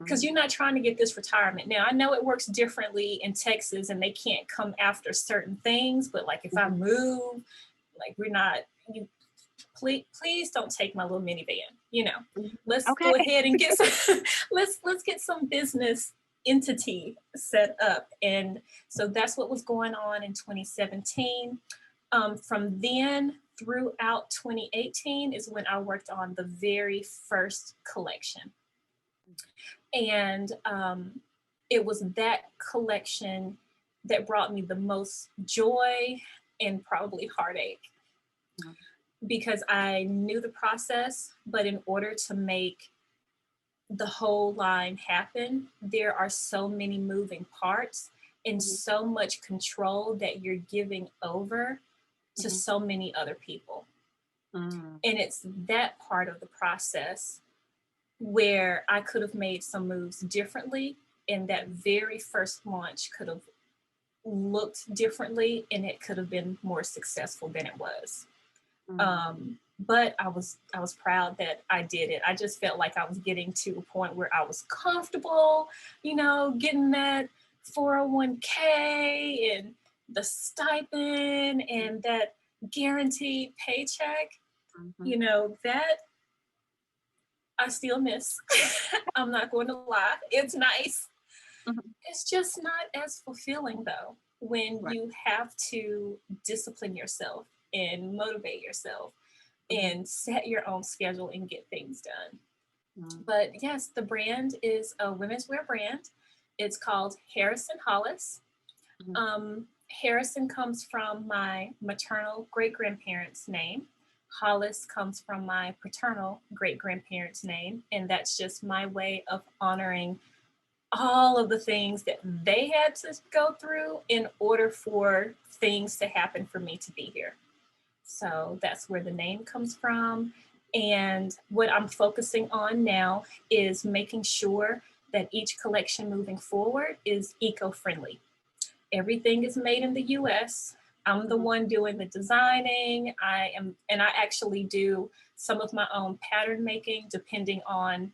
because you're not trying to get this retirement. Now, I know it works differently in Texas and they can't come after certain things, but like if I move, like we're not, please don't take my little minivan, you know. Let's go ahead and get some, let's get some business entity set up. And so that's what was going on in 2017. From then throughout 2018 is when I worked on the very first collection. And it was that collection that brought me the most joy and probably heartache, because I knew the process, but in order to make the whole line happen, there are so many moving parts and so much control that you're giving over to so many other people. And it's that part of the process where I could have made some moves differently, and that very first launch could have looked differently, and it could have been more successful than it was. But I was proud that I did it. I just felt like I was getting to a point where I was comfortable, you know, getting that 401k and the stipend and that guaranteed paycheck. You know, that I still miss. I'm not going to lie. It's nice. It's just not as fulfilling, though, when you have to discipline yourself and motivate yourself and set your own schedule and get things done. But yes, the brand is a women's wear brand. It's called Harrison Hollis. Harrison comes from my maternal great-grandparents' name. Hollis comes from my paternal great-grandparents' name. And that's just my way of honoring all of the things that they had to go through in order for things to happen for me to be here. So that's where the name comes from. And what I'm focusing on now is making sure that each collection moving forward is eco-friendly. Everything is made in the US. I'm the one doing the designing. I actually do some of my own pattern making depending on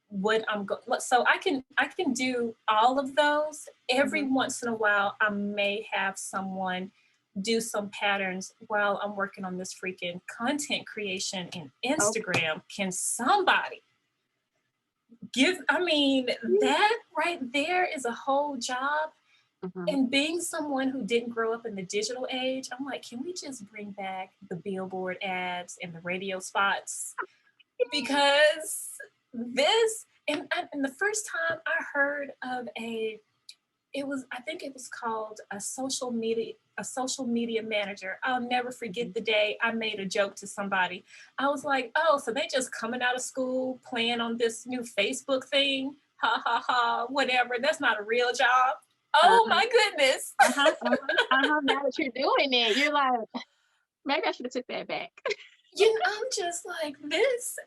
what I'm going. So I can do all of those. Every once in a while, I may have someone do some patterns while I'm working on this freaking content creation in Instagram. Can somebody that right there is a whole job. And being someone who didn't grow up in the digital age, I'm like, can we just bring back the billboard ads and the radio spots? Because this, and the first time I heard of I think it was called a social media manager. I'll never forget the day I made a joke to somebody. I was like, oh, so they just coming out of school playing on this new Facebook thing? Ha ha ha, whatever. That's not a real job. Oh my goodness. Now that you're doing it, you're like, maybe I should have took that back. You know, I'm just like this.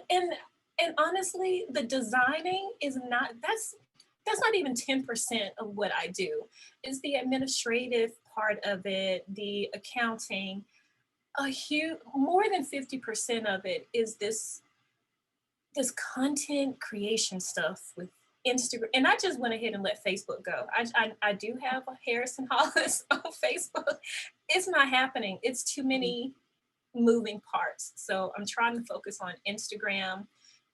And honestly, the designing is not, that's not even 10% of what I do. It's the administrative part of it, the accounting. More than 50% of it is this content creation stuff with Instagram. And I just went ahead and let Facebook go. I do have a Harrison Hollis on Facebook. It's not happening. It's too many moving parts. So I'm trying to focus on Instagram,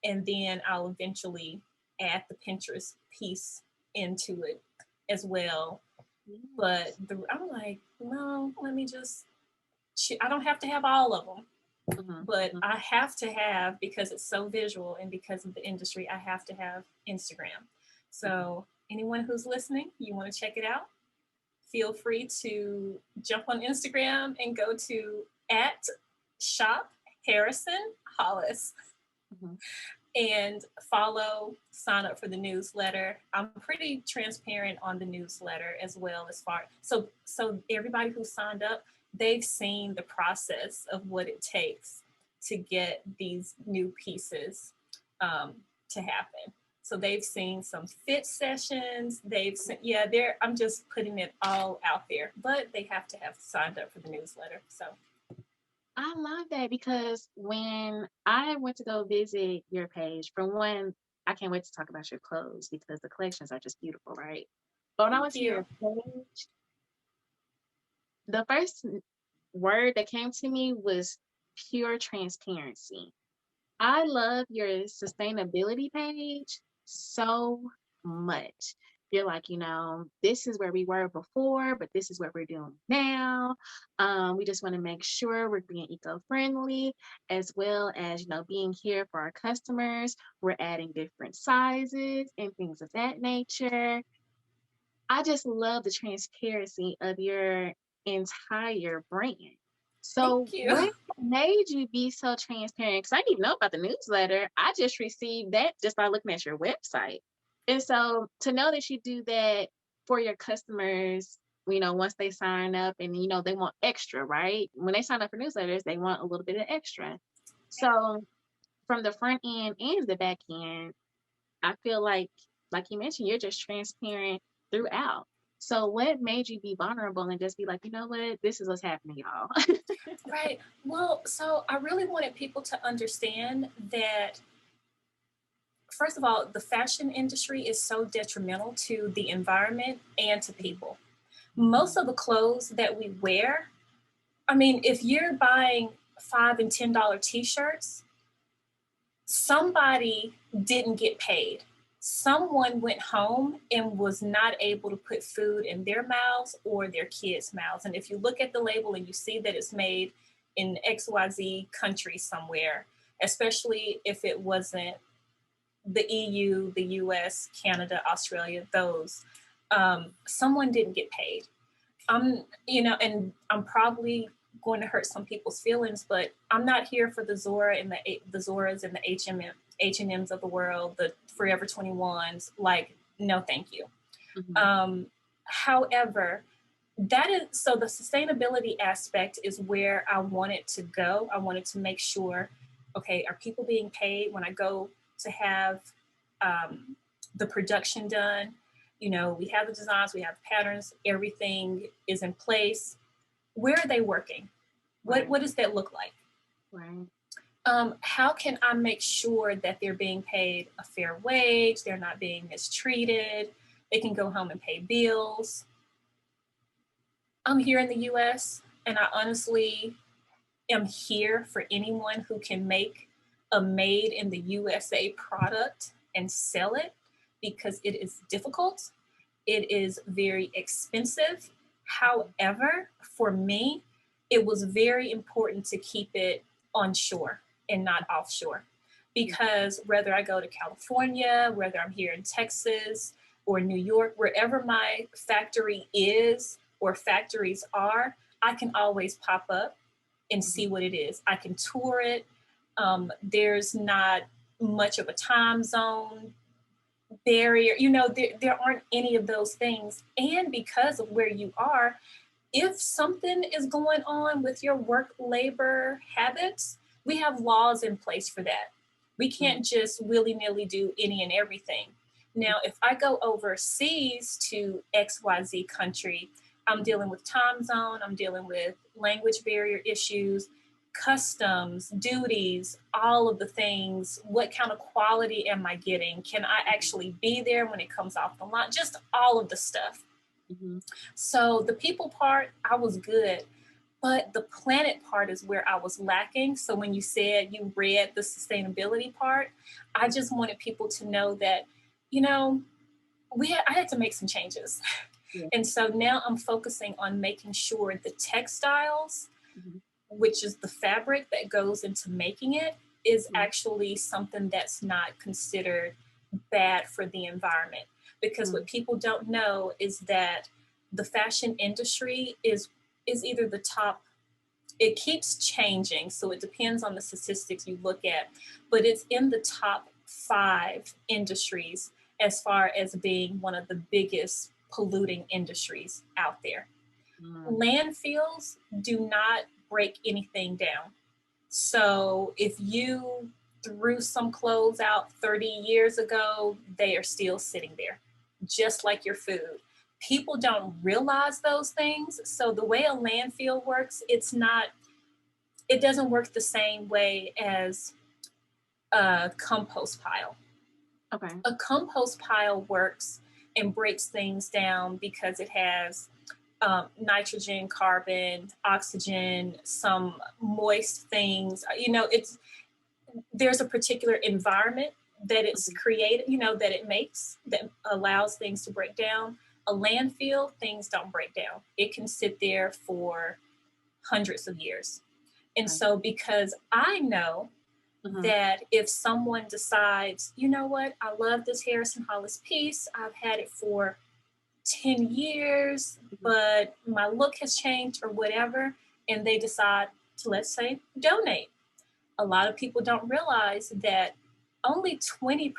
and then I'll eventually add the Pinterest piece into it as well. But I'm like, no, let me just, I don't have to have all of them. But I have to have, because it's so visual and because of the industry, I have to have Instagram. So anyone who's listening, you want to check it out, feel free to jump on Instagram and go to @shop Harrison Hollis and follow, sign up for the newsletter. I'm pretty transparent on the newsletter as well, as far, so everybody who signed up, they've seen the process of what it takes to get these new pieces to happen. So they've seen some fit sessions. They've seen, I'm just putting it all out there, but they have to have signed up for the newsletter. So I love that, because when I went to go visit your page, for one, I can't wait to talk about your clothes because the collections are just beautiful, right? But when I went to your page, the first word that came to me was pure transparency. I love your sustainability page so much. You're like, this is where we were before, but this is what we're doing now. We just want to make sure we're being eco-friendly, as well as, being here for our customers. We're adding different sizes and things of that nature. I just love the transparency of your entire brand. So Thank you. what made you be so transparent? Because I didn't even know about the newsletter. I just received that just by looking at your website. And so to know that you do that for your customers, once they sign up and, they want extra, right? When they sign up for newsletters, they want a little bit of extra. So from the front end and the back end, I feel like you mentioned, you're just transparent throughout. So what made you be vulnerable and just be like, you know what, this is what's happening, y'all? Right. Well, so I really wanted people to understand that, first of all, the fashion industry is so detrimental to the environment and to people. Most of the clothes that we wear, I mean, if you're buying $5 and $10 t-shirts, somebody didn't get paid. Someone went home and was not able to put food in their mouths or their kids' mouths. And if you look at the label and you see that it's made in XYZ country somewhere, especially if it wasn't the EU, the US, Canada, Australia, those, someone didn't get paid. And I'm probably going to hurt some people's feelings, but I'm not here for the Zora and the Zoras and the H&Ms of the world, the Forever 21s. Like, no, thank you. However, so the sustainability aspect is where I wanted to go. I wanted to make sure, okay, are people being paid when I go to have the production done? We have the designs, we have the patterns, everything is in place. Where are they working? What does that look like? Right. How can I make sure that they're being paid a fair wage? They're not being mistreated. They can go home and pay bills. I'm here in the US, and I honestly am here for anyone who can make a made in the USA product and sell it, because it is difficult. It is very expensive. However, for me, it was very important to keep it onshore and not offshore, because whether I go to California, whether I'm here in Texas or New York, wherever my factory is or factories are, I can always pop up and see what it is. I can tour it. There's not much of a time zone barrier. There aren't any of those things. And because of where you are, if something is going on with your work labor habits, we have laws in place for that. We can't just willy-nilly do any and everything. Now, if I go overseas to XYZ country, I'm dealing with time zone, I'm dealing with language barrier issues, customs, duties, all of the things. What kind of quality am I getting? Can I actually be there when it comes off the line? Just all of the stuff. So the people part, I was good, but the planet part is where I was lacking. So when you said you read the sustainability part, I just wanted people to know that, I had to make some changes. Yeah. And so now I'm focusing on making sure the textiles, which is the fabric that goes into making it, is actually something that's not considered bad for the environment. Because what people don't know is that the fashion industry is either the top, it keeps changing, so it depends on the statistics you look at, but it's in the top 5 industries as far as being one of the biggest polluting industries out there. Landfills do not break anything down. So if you threw some clothes out 30 years ago, they are still sitting there, just like your food. People don't realize those things. So the way a landfill works, it doesn't work the same way as a compost pile. Okay. A compost pile works and breaks things down because it has nitrogen, carbon, oxygen, some moist things. There's a particular environment that it's created, that it makes, that allows things to break down. A landfill, things don't break down. It can sit there for hundreds of years. And so because I know that if someone decides, you know what, I love this Harrison Hollis piece, I've had it for 10 years, but my look has changed or whatever, and they decide to, let's say, donate. A lot of people don't realize that only 20%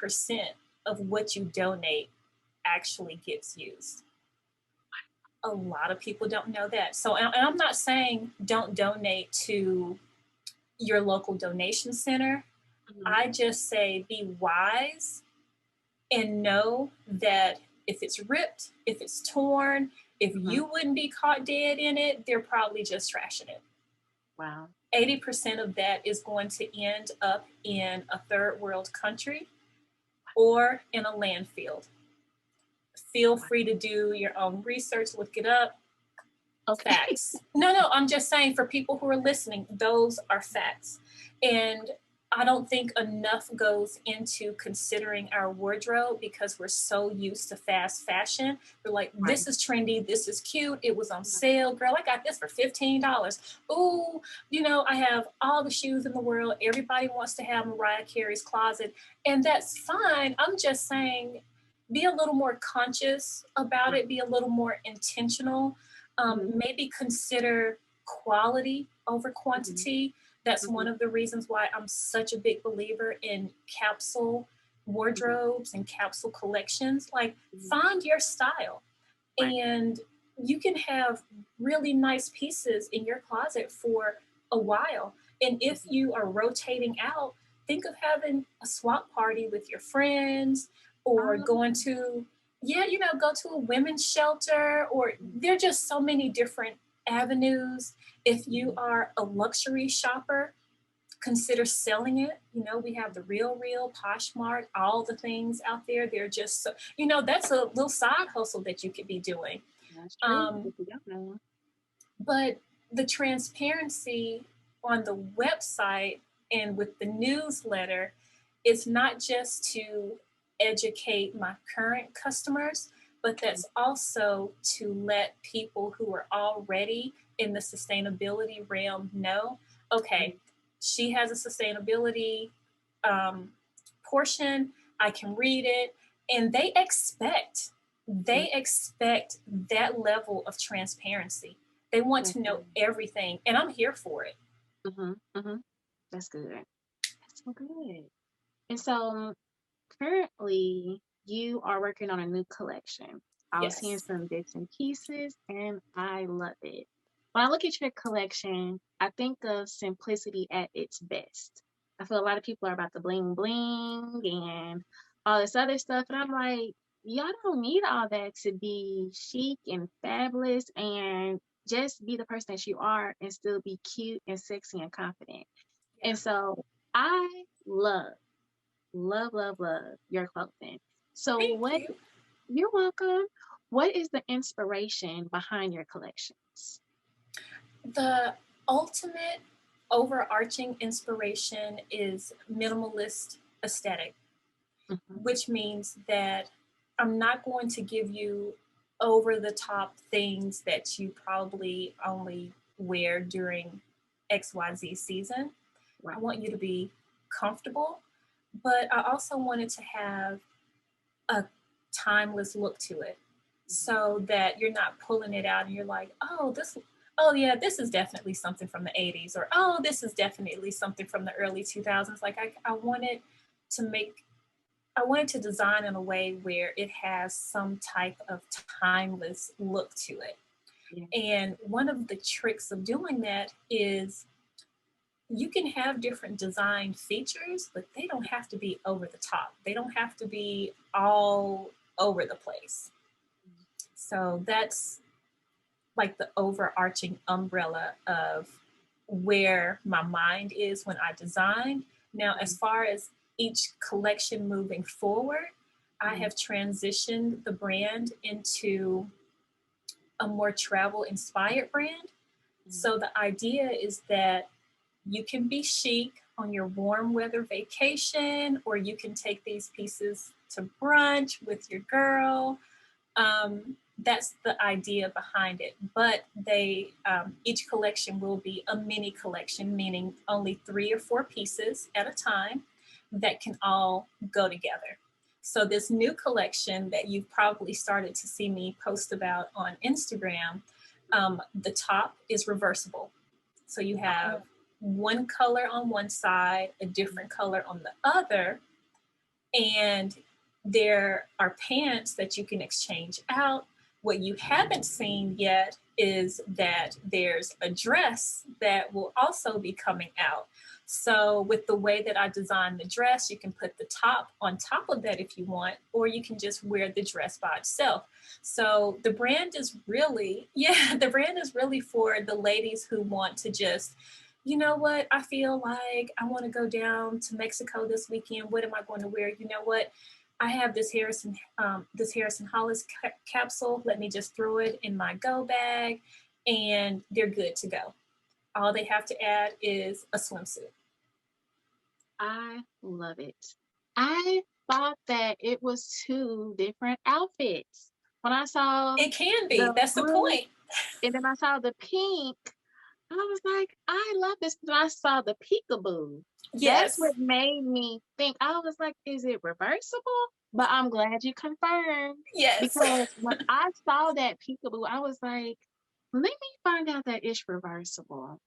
of what you donate actually gets used. A lot of people don't know that. So, and I'm not saying don't donate to your local donation center. I just say be wise and know that if it's ripped, if it's torn, if you wouldn't be caught dead in it, they're probably just trashing it. Wow. 80% of that is going to end up in a third world country or in a landfill. Feel free to do your own research, look it up. Okay. Facts. No, I'm just saying for people who are listening, those are facts. And I don't think enough goes into considering our wardrobe because we're so used to fast fashion. We're like, this is trendy, this is cute, it was on sale. Girl, I got this for $15. Ooh, I have all the shoes in the world. Everybody wants to have Mariah Carey's closet. And that's fine. I'm just saying, be a little more conscious about it, be a little more intentional. Maybe consider quality over quantity. That's one of the reasons why I'm such a big believer in capsule wardrobes and capsule collections. Like, find your style. And you can have really nice pieces in your closet for a while. And if you are rotating out, think of having a swap party with your friends or going to, go to a women's shelter, or there are just so many different avenues. If you are a luxury shopper, consider selling it. We have the Real, Poshmark, all the things out there. They're just, so, that's a little side hustle that you could be doing. That's true. But the transparency on the website and with the newsletter, it's not just to educate my current customers, but that's also to let people who are already in the sustainability realm know, okay, she has a sustainability portion, I can read it, and they expect that level of transparency. They want to know everything, and I'm here for it. That's good. That's so good. And so currently you are working on a new collection. I was seeing some bits and pieces and I love it. When I look at your collection, I think of simplicity at its best. I feel a lot of people are about the bling bling and all this other stuff. And I'm like, y'all don't need all that to be chic and fabulous, and just be the person that you are and still be cute and sexy and confident. Yeah. And so I love your clothing. So Thank you. You're welcome. What is the inspiration behind your collections? The ultimate overarching inspiration is minimalist aesthetic, which means that I'm not going to give you over the top things that you probably only wear during XYZ season. Right. I want you to be comfortable, but I also wanted to have a timeless look to it so that you're not pulling it out and you're like, oh yeah, this is definitely something from the 80s, or oh, this is definitely something from the early 2000s. Like I wanted to design in a way where it has some type of timeless look to it. Yeah. And one of the tricks of doing that is you can have different design features, but they don't have to be over the top. They don't have to be all over the place. So that's like the overarching umbrella of where my mind is when I design. Now, as far as each collection moving forward, I have transitioned the brand into a more travel inspired brand. So the idea is that you can be chic on your warm weather vacation, or you can take these pieces to brunch with your girl. That's the idea behind it. But they each collection will be a mini collection, meaning only 3 or 4 pieces at a time that can all go together. So this new collection that you've probably started to see me post about on Instagram, the top is reversible. So you have one color on one side, a different color on the other, and there are pants that you can exchange out. What you haven't seen yet is that there's a dress that will also be coming out. So with the way that I designed the dress, you can put the top on top of that if you want, or you can just wear the dress by itself. So the brand is really, the brand is really for the ladies who want to just, you know what, I feel like I want to go down to Mexico this weekend. What am I going to wear? You know what? I have this Harrison Hollis capsule. Let me just throw it in my go bag and they're good to go. All they have to add is a swimsuit. I love it. I thought that it was two different outfits. When I saw it can be, the that's blue, the point. And then I saw the pink, I was like, I love this. But I saw the peekaboo. Yes. That's what made me think. I was like, is it reversible? But I'm glad you confirmed. Yes. Because when I saw that peekaboo, I was like, let me find out that it's reversible.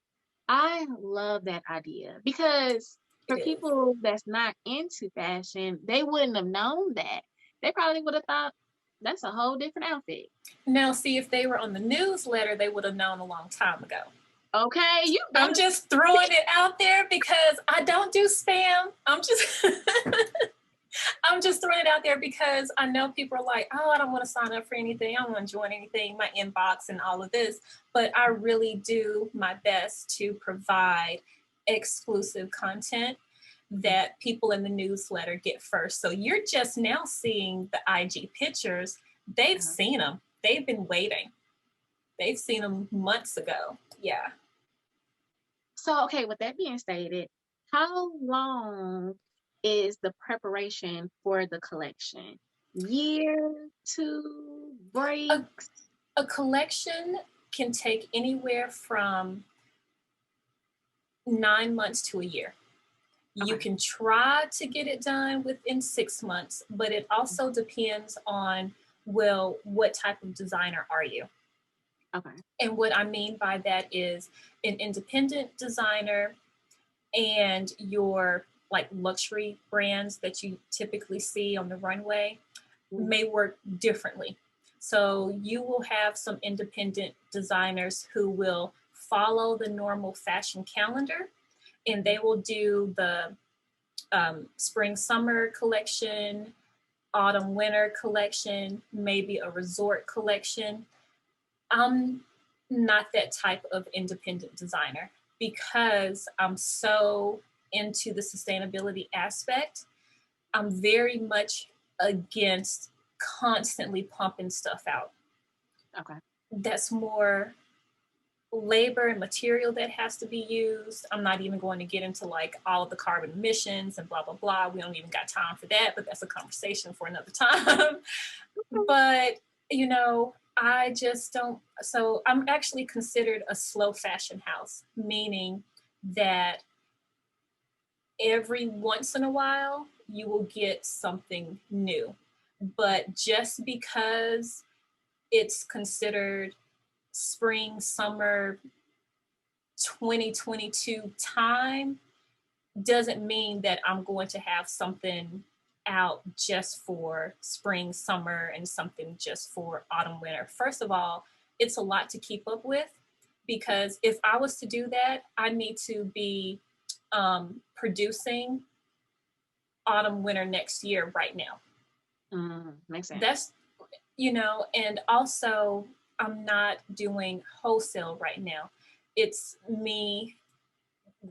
I love that idea because for people that's not into fashion, they wouldn't have known that. They probably would have thought that's a whole different outfit. Now, see, if they were on the newsletter, they would have known a long time ago. Okay, I'm just throwing it out there because I don't do spam. I'm just throwing it out there because I know people are like, oh, I don't want to sign up for anything. I don't want to join anything, my inbox and all of this. But I really do my best to provide exclusive content that people in the newsletter get first. So you're just now seeing the IG pictures. They've seen them. They've been waiting. They've seen them months ago. Yeah. So, okay, with that being stated, how long is the preparation for the collection? Year, two, breaks? A collection can take anywhere from 9 months to a year. Okay. You can try to get it done within 6 months, but it also depends on, well, what type of designer are you? Okay. And what I mean by that is an independent designer and your like luxury brands that you typically see on the runway may work differently. So you will have some independent designers who will follow the normal fashion calendar, and they will do the spring summer collection, autumn winter collection, maybe a resort collection. I'm not that type of independent designer because I'm so into the sustainability aspect. I'm very much against constantly pumping stuff out. Okay. That's more labor and material that has to be used. I'm not even going to get into like all of the carbon emissions and blah, blah, blah. We don't even got time for that, but that's a conversation for another time. But, you know, I just don't. So I'm actually considered a slow fashion house, meaning that every once in a while you will get something new. But just because it's considered spring, summer 2022 time doesn't mean that I'm going to have something out just for spring, summer, and something just for autumn, winter. First of all, it's a lot to keep up with because if I was to do that, I need to be producing autumn, winter next year right now. Makes sense. That's, you know, and also I'm not doing wholesale right now. It's me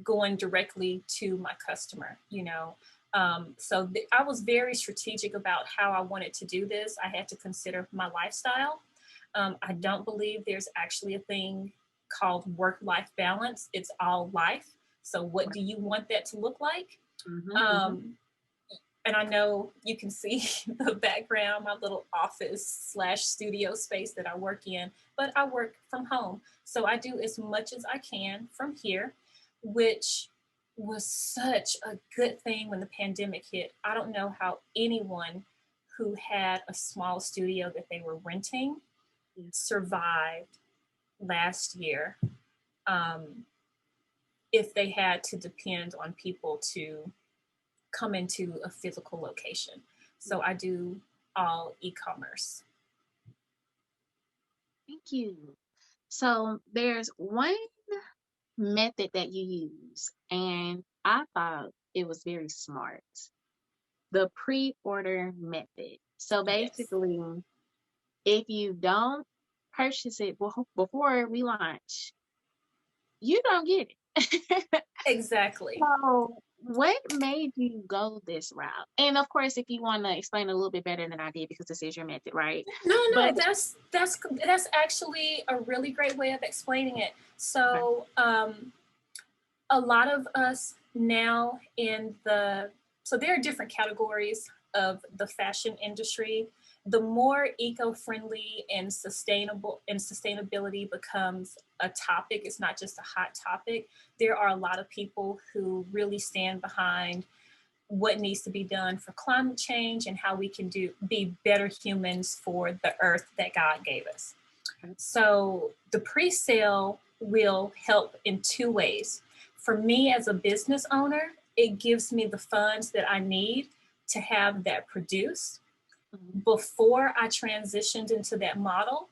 going directly to my customer, you know. So I was very strategic about how I wanted to do this. I had to consider my lifestyle. I don't believe there's actually a thing called work-life balance. It's all life. So what do you want that to look like? And I know you can see the background, my little office / studio space that I work in, but I work from home. So I do as much as I can from here, which was such a good thing when the pandemic hit. I don't know how anyone who had a small studio that they were renting survived last year, if they had to depend on people to come into a physical location. So I do all e-commerce. Thank you. So there's one method that you use, and I thought it was very smart. The pre-order method. So Yes, basically, if you don't purchase it before we launch, you don't get it. exactly. So, what made you go this route? And of course, if you want to explain a little bit better than I did, because this is your method, right? No, But that's actually a really great way of explaining it. okay. So, a lot of us now so there are different categories of the fashion industry. The more eco-friendly and sustainability becomes a topic, it's not just a hot topic. There are a lot of people who really stand behind what needs to be done for climate change and how we can be better humans for the earth that God gave us. So the pre-sale will help in two ways. For me as a business owner, it gives me the funds that I need to have that produced. Before I transitioned into that model,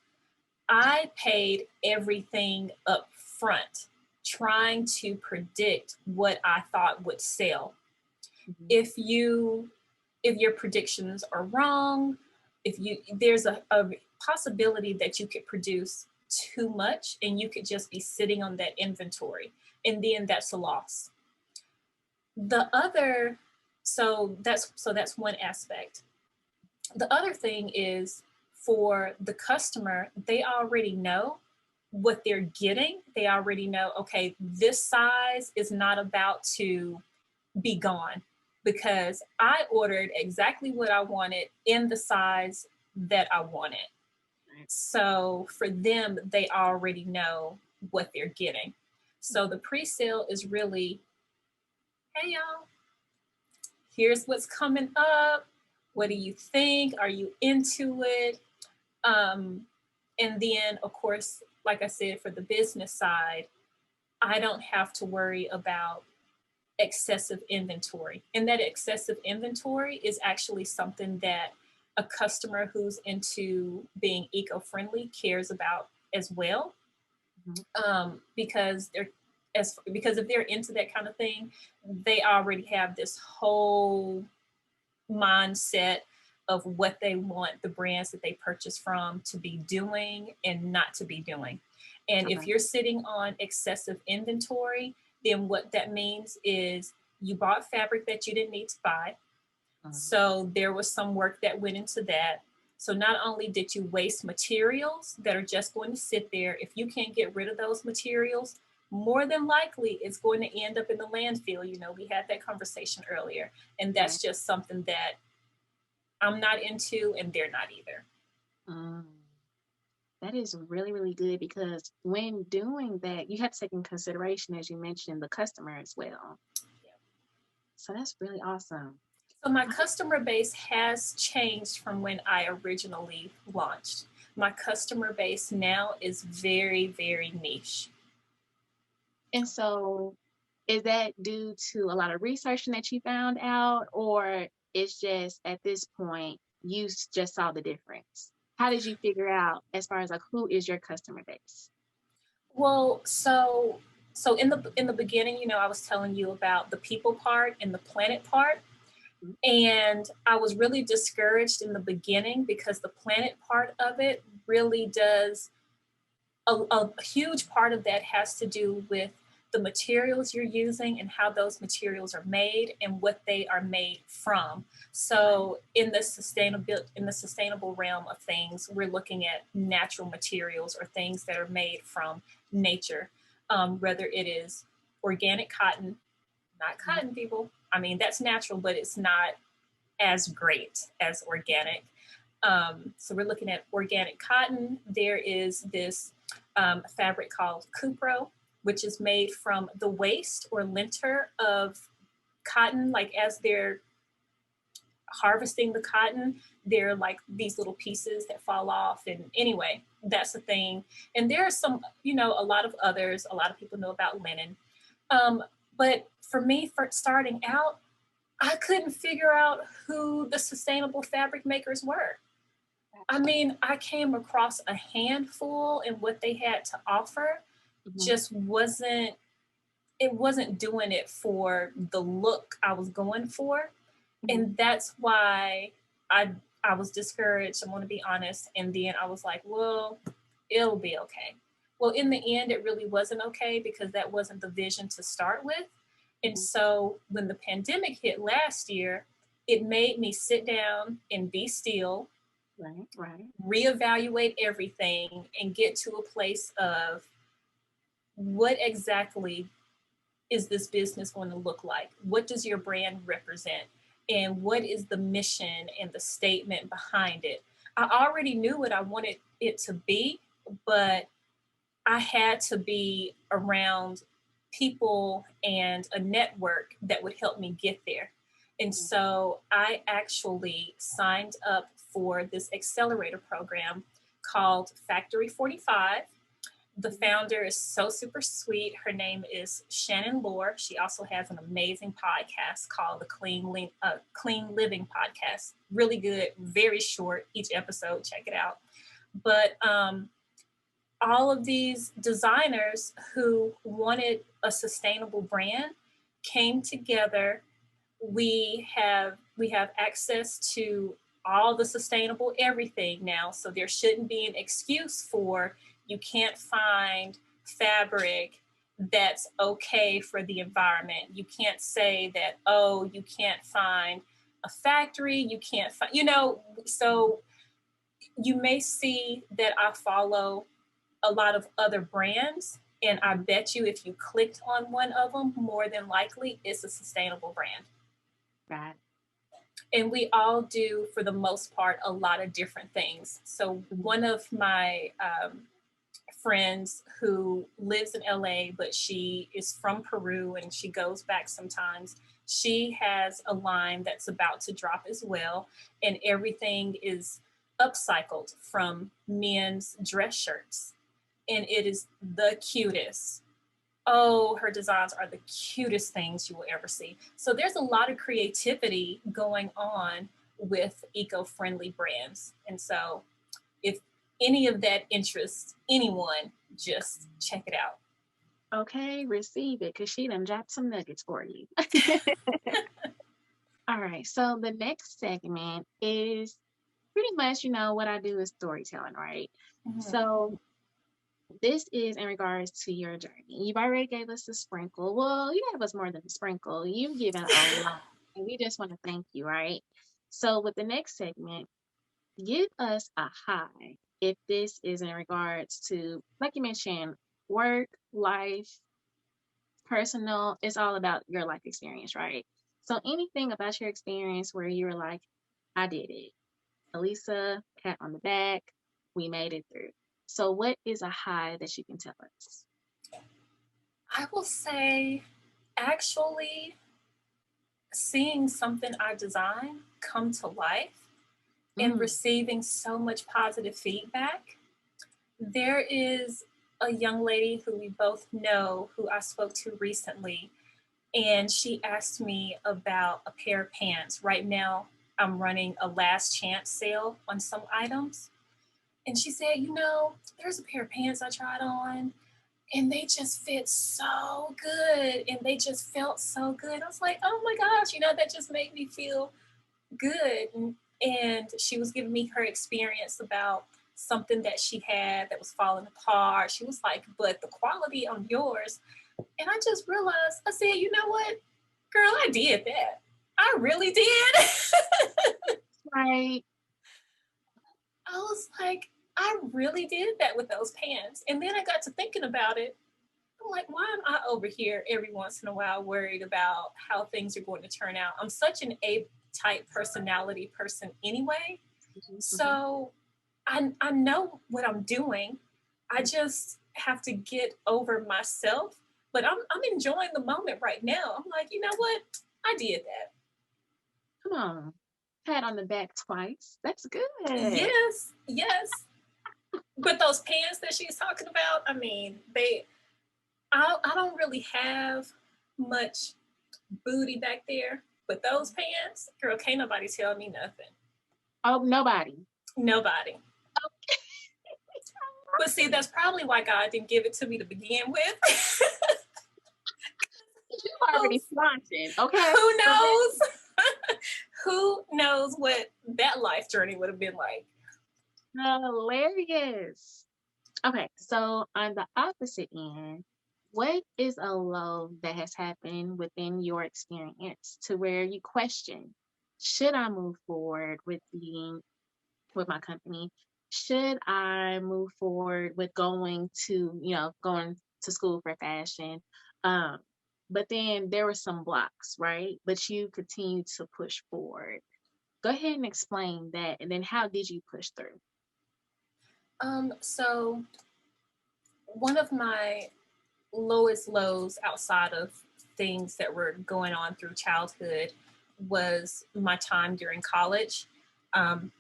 I paid everything up front, trying to predict what I thought would sell. Mhm. If your predictions are wrong, there's a possibility that you could produce too much and you could just be sitting on that inventory, and then that's a loss. The other that's one aspect. The other thing is, for the customer, they already know what they're getting. They already know, okay, this size is not about to be gone because I ordered exactly what I wanted in the size that I wanted. So for them, they already know what they're getting. So the pre-sale is really, hey y'all, here's what's coming up. What do you think? Are you into it? And then, of course, like I said, for the business side, I don't have to worry about excessive inventory. And that excessive inventory is actually something that a customer who's into being eco-friendly cares about as well. Because because if they're into that kind of thing, they already have this whole mindset of what they want the brands that they purchase from to be doing and not to be doing. And if Okay. you're sitting on excessive inventory, then what that means is you bought fabric that you didn't need to buy. So there was some work that went into that. So not only did you waste materials that are just going to sit there, if you can't get rid of those materials, more than likely it's going to end up in the landfill. We had that conversation earlier, and Right. that's just something that I'm not into and they're not either. Um, that is really, really good because when doing that, you have to take in consideration, as you mentioned, the customer as well. Yeah. So that's really awesome. So my customer base has changed from when I originally launched. My customer base now is very, very niche. And so, is that due to a lot of researching that you found out, or it's just at this point you just saw the difference? How did you figure out as far as like who is your customer base? Well, so in the beginning, I was telling you about the people part and the planet part. Mhm. And I was really discouraged in the beginning because the planet part of it really does a huge part of that has to do with the materials you're using and how those materials are made and what they are made from. So in the sustainable realm of things, we're looking at natural materials or things that are made from nature, whether it is organic cotton, not cotton people. I mean, that's natural, but it's not as great as organic. So we're looking at organic cotton. There is this fabric called cupro, which is made from the waste or linter of cotton, like as they're harvesting the cotton, there are like these little pieces that fall off. And anyway, that's the thing. And there are some, you know, a lot of others, a lot of people know about linen. But for me, for starting out, I couldn't figure out who the sustainable fabric makers were. I mean, I came across a handful, and what they had to offer just wasn't, it wasn't doing it for the look I was going for. And that's why I was discouraged, I'm going to be honest. And then I was like, well, it'll be okay. Well, in the end, it really wasn't okay, because that wasn't the vision to start with. And so when the pandemic hit last year, it made me sit down and be still, right, reevaluate everything, and get to a place of what exactly is this business going to look like? What does your brand represent? And what is the mission and the statement behind it? I already knew what I wanted it to be, but I had to be around people and a network that would help me get there. And so I actually signed up for this accelerator program called Factory 45. The founder is so super sweet. Her name is Shannon Lohr. She also has an amazing podcast called the Clean Living Podcast. Really good, very short each episode. Check it out. But all of these designers who wanted a sustainable brand came together. We have access to all the sustainable everything now, so there shouldn't be an excuse for you can't find fabric that's okay for the environment. You can't say that, oh, you can't find a factory, you can't find, you know, so you may see that I follow a lot of other brands, and I bet you if you clicked on one of them, more than likely it's a sustainable brand. right. And we all do, for the most part, a lot of different things. So one of my friends who lives in LA, but she is from Peru and she goes back sometimes, she has a line that's about to drop as well. And everything is upcycled from men's dress shirts. And it is the cutest. Oh, her designs are the cutest things you will ever see. So there's a lot of creativity going on with eco-friendly brands. And so if any of that interests anyone, just check it out. Okay, receive it, because she done dropped some nuggets for you. All right, so the next segment is pretty much, you know, what I do is storytelling, right? So this is in regards to your journey. You've already gave us a sprinkle. Well, you gave us more than a sprinkle. You've given a lot, and we just want to thank you, right? So with the next segment, give us a high if this is in regards to, like you mentioned, work, life, personal. It's all about your life experience, right? So anything about your experience where you were like, I did it. Elisa, pat on the back, we made it through. So what is a high that you can tell us? I will say, actually, seeing something I design come to life and receiving so much positive feedback. There is a young lady who we both know who I spoke to recently, and she asked me about a pair of pants. Right now, I'm running a last chance sale on some items. And she said, you know, there's a pair of pants I tried on, and they just fit so good, and they just felt so good. I was like, oh my gosh, you know, that just made me feel good. And she was giving me her experience about something that she had that was falling apart. She was like, but the quality on yours. And I just realized, I said, you know what, girl, I did that. I really did. Right. I was like, I really did that with those pants. And then I got to thinking about it. I'm like, why am I over here every once in a while worried about how things are going to turn out? I'm such an A-type personality person anyway. So I know what I'm doing. I just have to get over myself. But I'm enjoying the moment right now. I'm like, you know what? I did that. Come on. Pat on the back twice. That's good. Yes, yes. But those pants that she's talking about, I mean, I don't really have much booty back there, but those pants, girl, can't nobody tell me nothing. Oh, nobody. Nobody. But see, that's probably why God didn't give it to me to begin with. You already flaunting, okay? Who knows? Who knows what that life journey would have been like? Hilarious. Okay, so on the opposite end, what is a low that has happened within your experience to where you question, should I move forward with being with my company? Should I move forward with going to school for fashion? Um, but then there were some blocks, right? But you continue to push forward. Go ahead and explain that, and then how did you push through? So one of my lowest lows outside of things that were going on through childhood was my time during college. Um,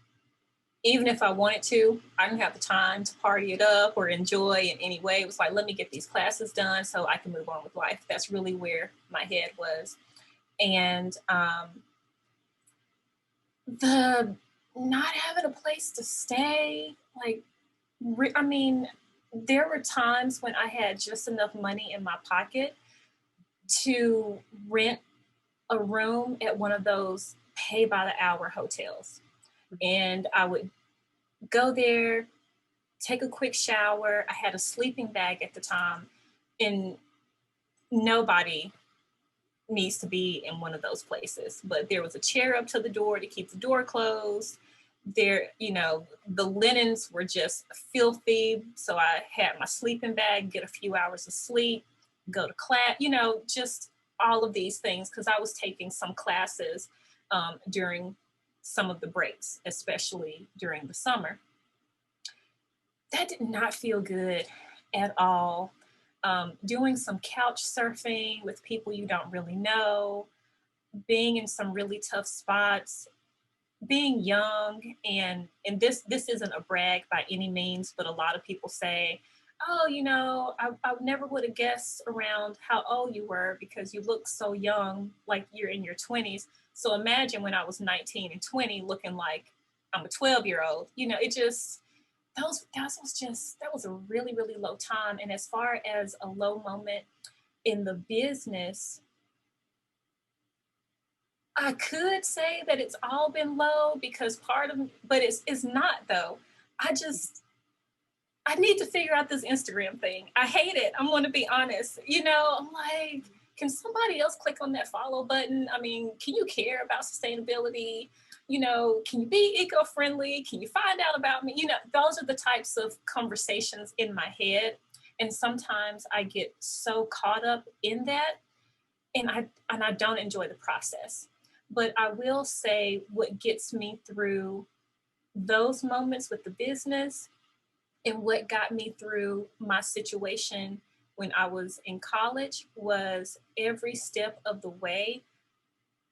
Even if I wanted to, I didn't have the time to party it up or enjoy in any way. It was like, let me get these classes done so I can move on with life. That's really where my head was. And the not having a place to stay, like, I mean, there were times when I had just enough money in my pocket to rent a room at one of those pay by the hour hotels. And I would go there, take a quick shower. I had a sleeping bag at the time, and nobody needs to be in one of those places. But there was a chair up to the door to keep the door closed. There, the linens were just filthy. So I had my sleeping bag, get a few hours of sleep, go to class, just all of these things, because I was taking some classes during some of the breaks, especially during the summer. That did not feel good at all. Doing some couch surfing with people you don't really know, being in some really tough spots, being young, and this isn't a brag by any means, but a lot of people say, oh, I never would have guessed around how old you were because you look so young, like you're in your 20s. So imagine when I was 19 and 20 looking like I'm a 12-year-old. It just, that was a really, really low time. And as far as a low moment in the business, I could say that it's all been low because but it's not though. I need to figure out this Instagram thing. I hate it. I'm going to be honest. I'm like, can somebody else click on that follow button? I mean, can you care about sustainability? Can you be eco-friendly? Can you find out about me? Those are the types of conversations in my head. And sometimes I get so caught up in that, and I don't enjoy the process. But I will say what gets me through those moments with the business and what got me through my situation when I was in college was every step of the way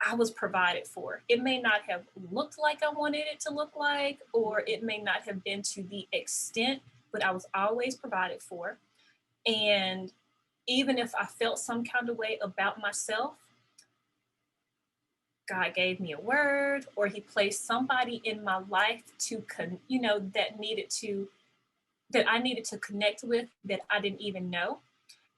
I was provided for. It may not have looked like I wanted it to look like, or it may not have been to the extent, but I was always provided for. And even if I felt some kind of way about myself, God gave me a word, or He placed somebody in my life that I needed to connect with that I didn't even know.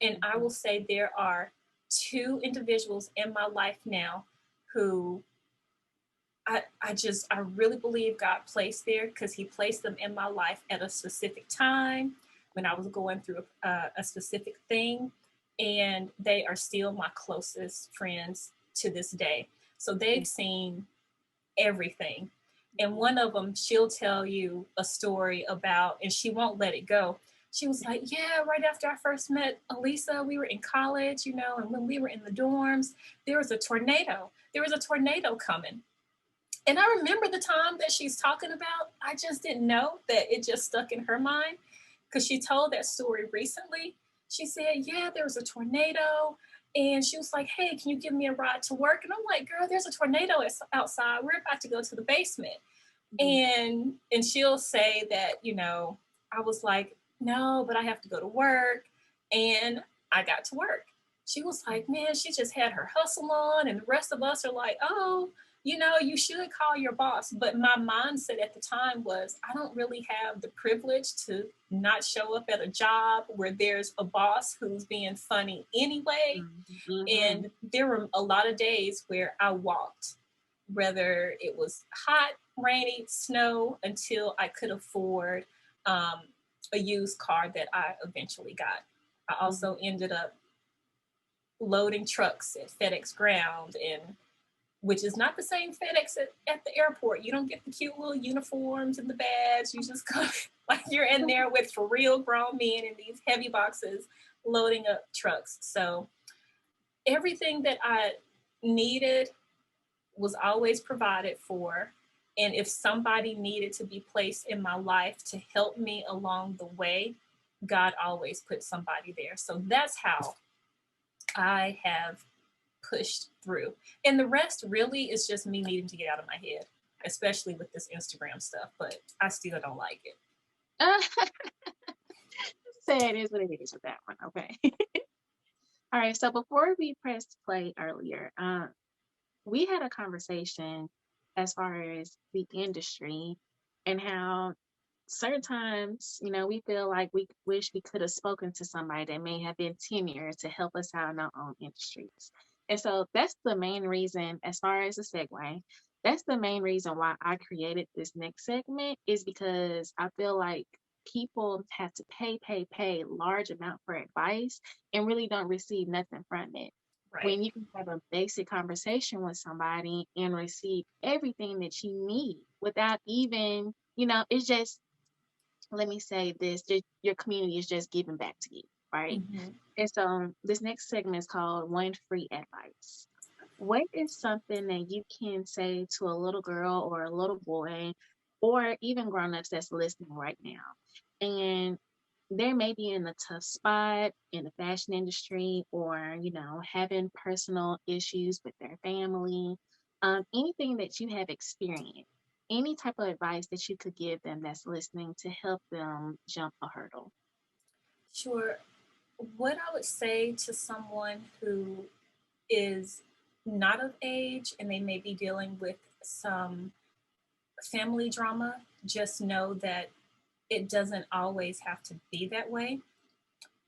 And I will say there are two individuals in my life now who I really believe God placed there because He placed them in my life at a specific time when I was going through a specific thing. And they are still my closest friends to this day. So they've seen everything. And one of them, she'll tell you a story about, and she won't let it go. She was like, yeah, right after I first met Alisa, we were in college, and when we were in the dorms, there was a tornado. There was a tornado coming. And I remember the time that she's talking about. I just didn't know that it just stuck in her mind because she told that story recently. She said, yeah, there was a tornado. And she was like, hey, can you give me a ride to work? And I'm like, girl, there's a tornado outside. We're about to go to the basement. And she'll say that, I was like, no, but I have to go to work. And I got to work. She was like, man, she just had her hustle on. And the rest of us are like, oh, you should call your boss. But my mindset at the time was, I don't really have the privilege to not show up at a job where there's a boss who's being funny anyway. And there were a lot of days where I walked, whether it was hot, rainy, snow, until I could afford a used car that I eventually got. I also ended up loading trucks at FedEx Ground, which is not the same FedEx at the airport. You don't get the cute little uniforms and the badge. You just come like you're in there with for real grown men in these heavy boxes loading up trucks. So everything that I needed was always provided for. And if somebody needed to be placed in my life to help me along the way, God always put somebody there. So that's how I have pushed through. And the rest really is just me needing to get out of my head, especially with this Instagram stuff, but I still don't like it. Say it is what it is with that one. Okay. All right. So before we pressed play earlier, we had a conversation as far as the industry and how certain times, we feel like we wish we could have spoken to somebody that may have been tenured to help us out in our own industries. And so that's the main reason, as far as a segue, that's the main reason why I created this next segment, is because I feel like people have to pay large amount for advice and really don't receive nothing from it. Right. When you can have a basic conversation with somebody and receive everything that you need without even, it's just, let me say this, just, your community is just giving back to you, right? And so this next segment is called One Free Advice. What is something that you can say to a little girl or a little boy, or even grown-ups that's listening right now? And they may be in a tough spot in the fashion industry, or, having personal issues with their family, anything that you have experienced, any type of advice that you could give them that's listening to help them jump a hurdle. Sure. What I would say to someone who is not of age and they may be dealing with some family drama, just know that it doesn't always have to be that way.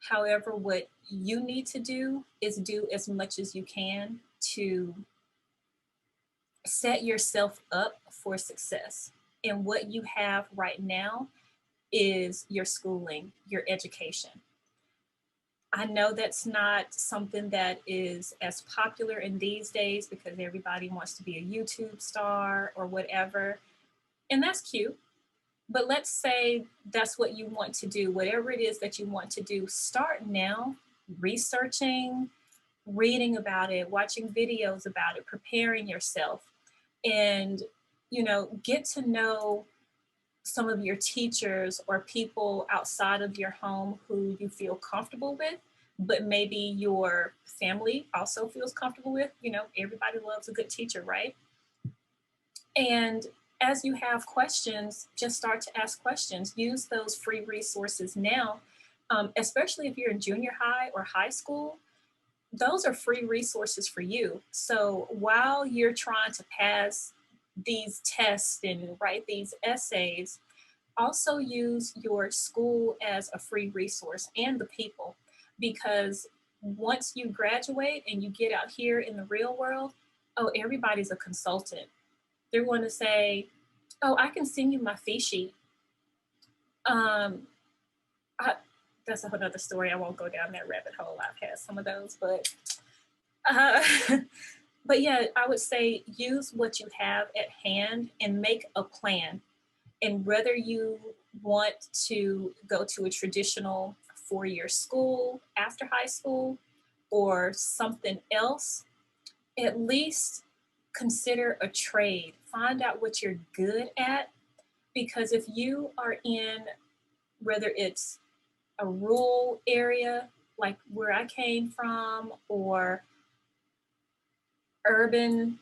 However, what you need to do is do as much as you can to set yourself up for success. And what you have right now is your schooling, your education. I know that's not something that is as popular in these days because everybody wants to be a YouTube star or whatever. And that's cute. But let's say that's what you want to do. Whatever it is that you want to do, start now researching, reading about it, watching videos about it, preparing yourself. And, get to know some of your teachers or people outside of your home who you feel comfortable with, but maybe your family also feels comfortable with. Everybody loves a good teacher, right? And as you have questions, just start to ask questions. Use those free resources now, especially if you're in junior high or high school. Those are free resources for you. So while you're trying to pass these tests and write these essays, also use your school as a free resource and the people, because once you graduate and you get out here in the real world, everybody's a consultant. They're going to say, I can send you my fee sheet. That's a whole other story. I won't go down that rabbit hole. I've had some of those, but but yeah, I would say use what you have at hand and make a plan. And whether you want to go to a traditional 4-year school after high school or something else, at least consider a trade. Find out what you're good at, because if you are in, whether it's a rural area like where I came from or urban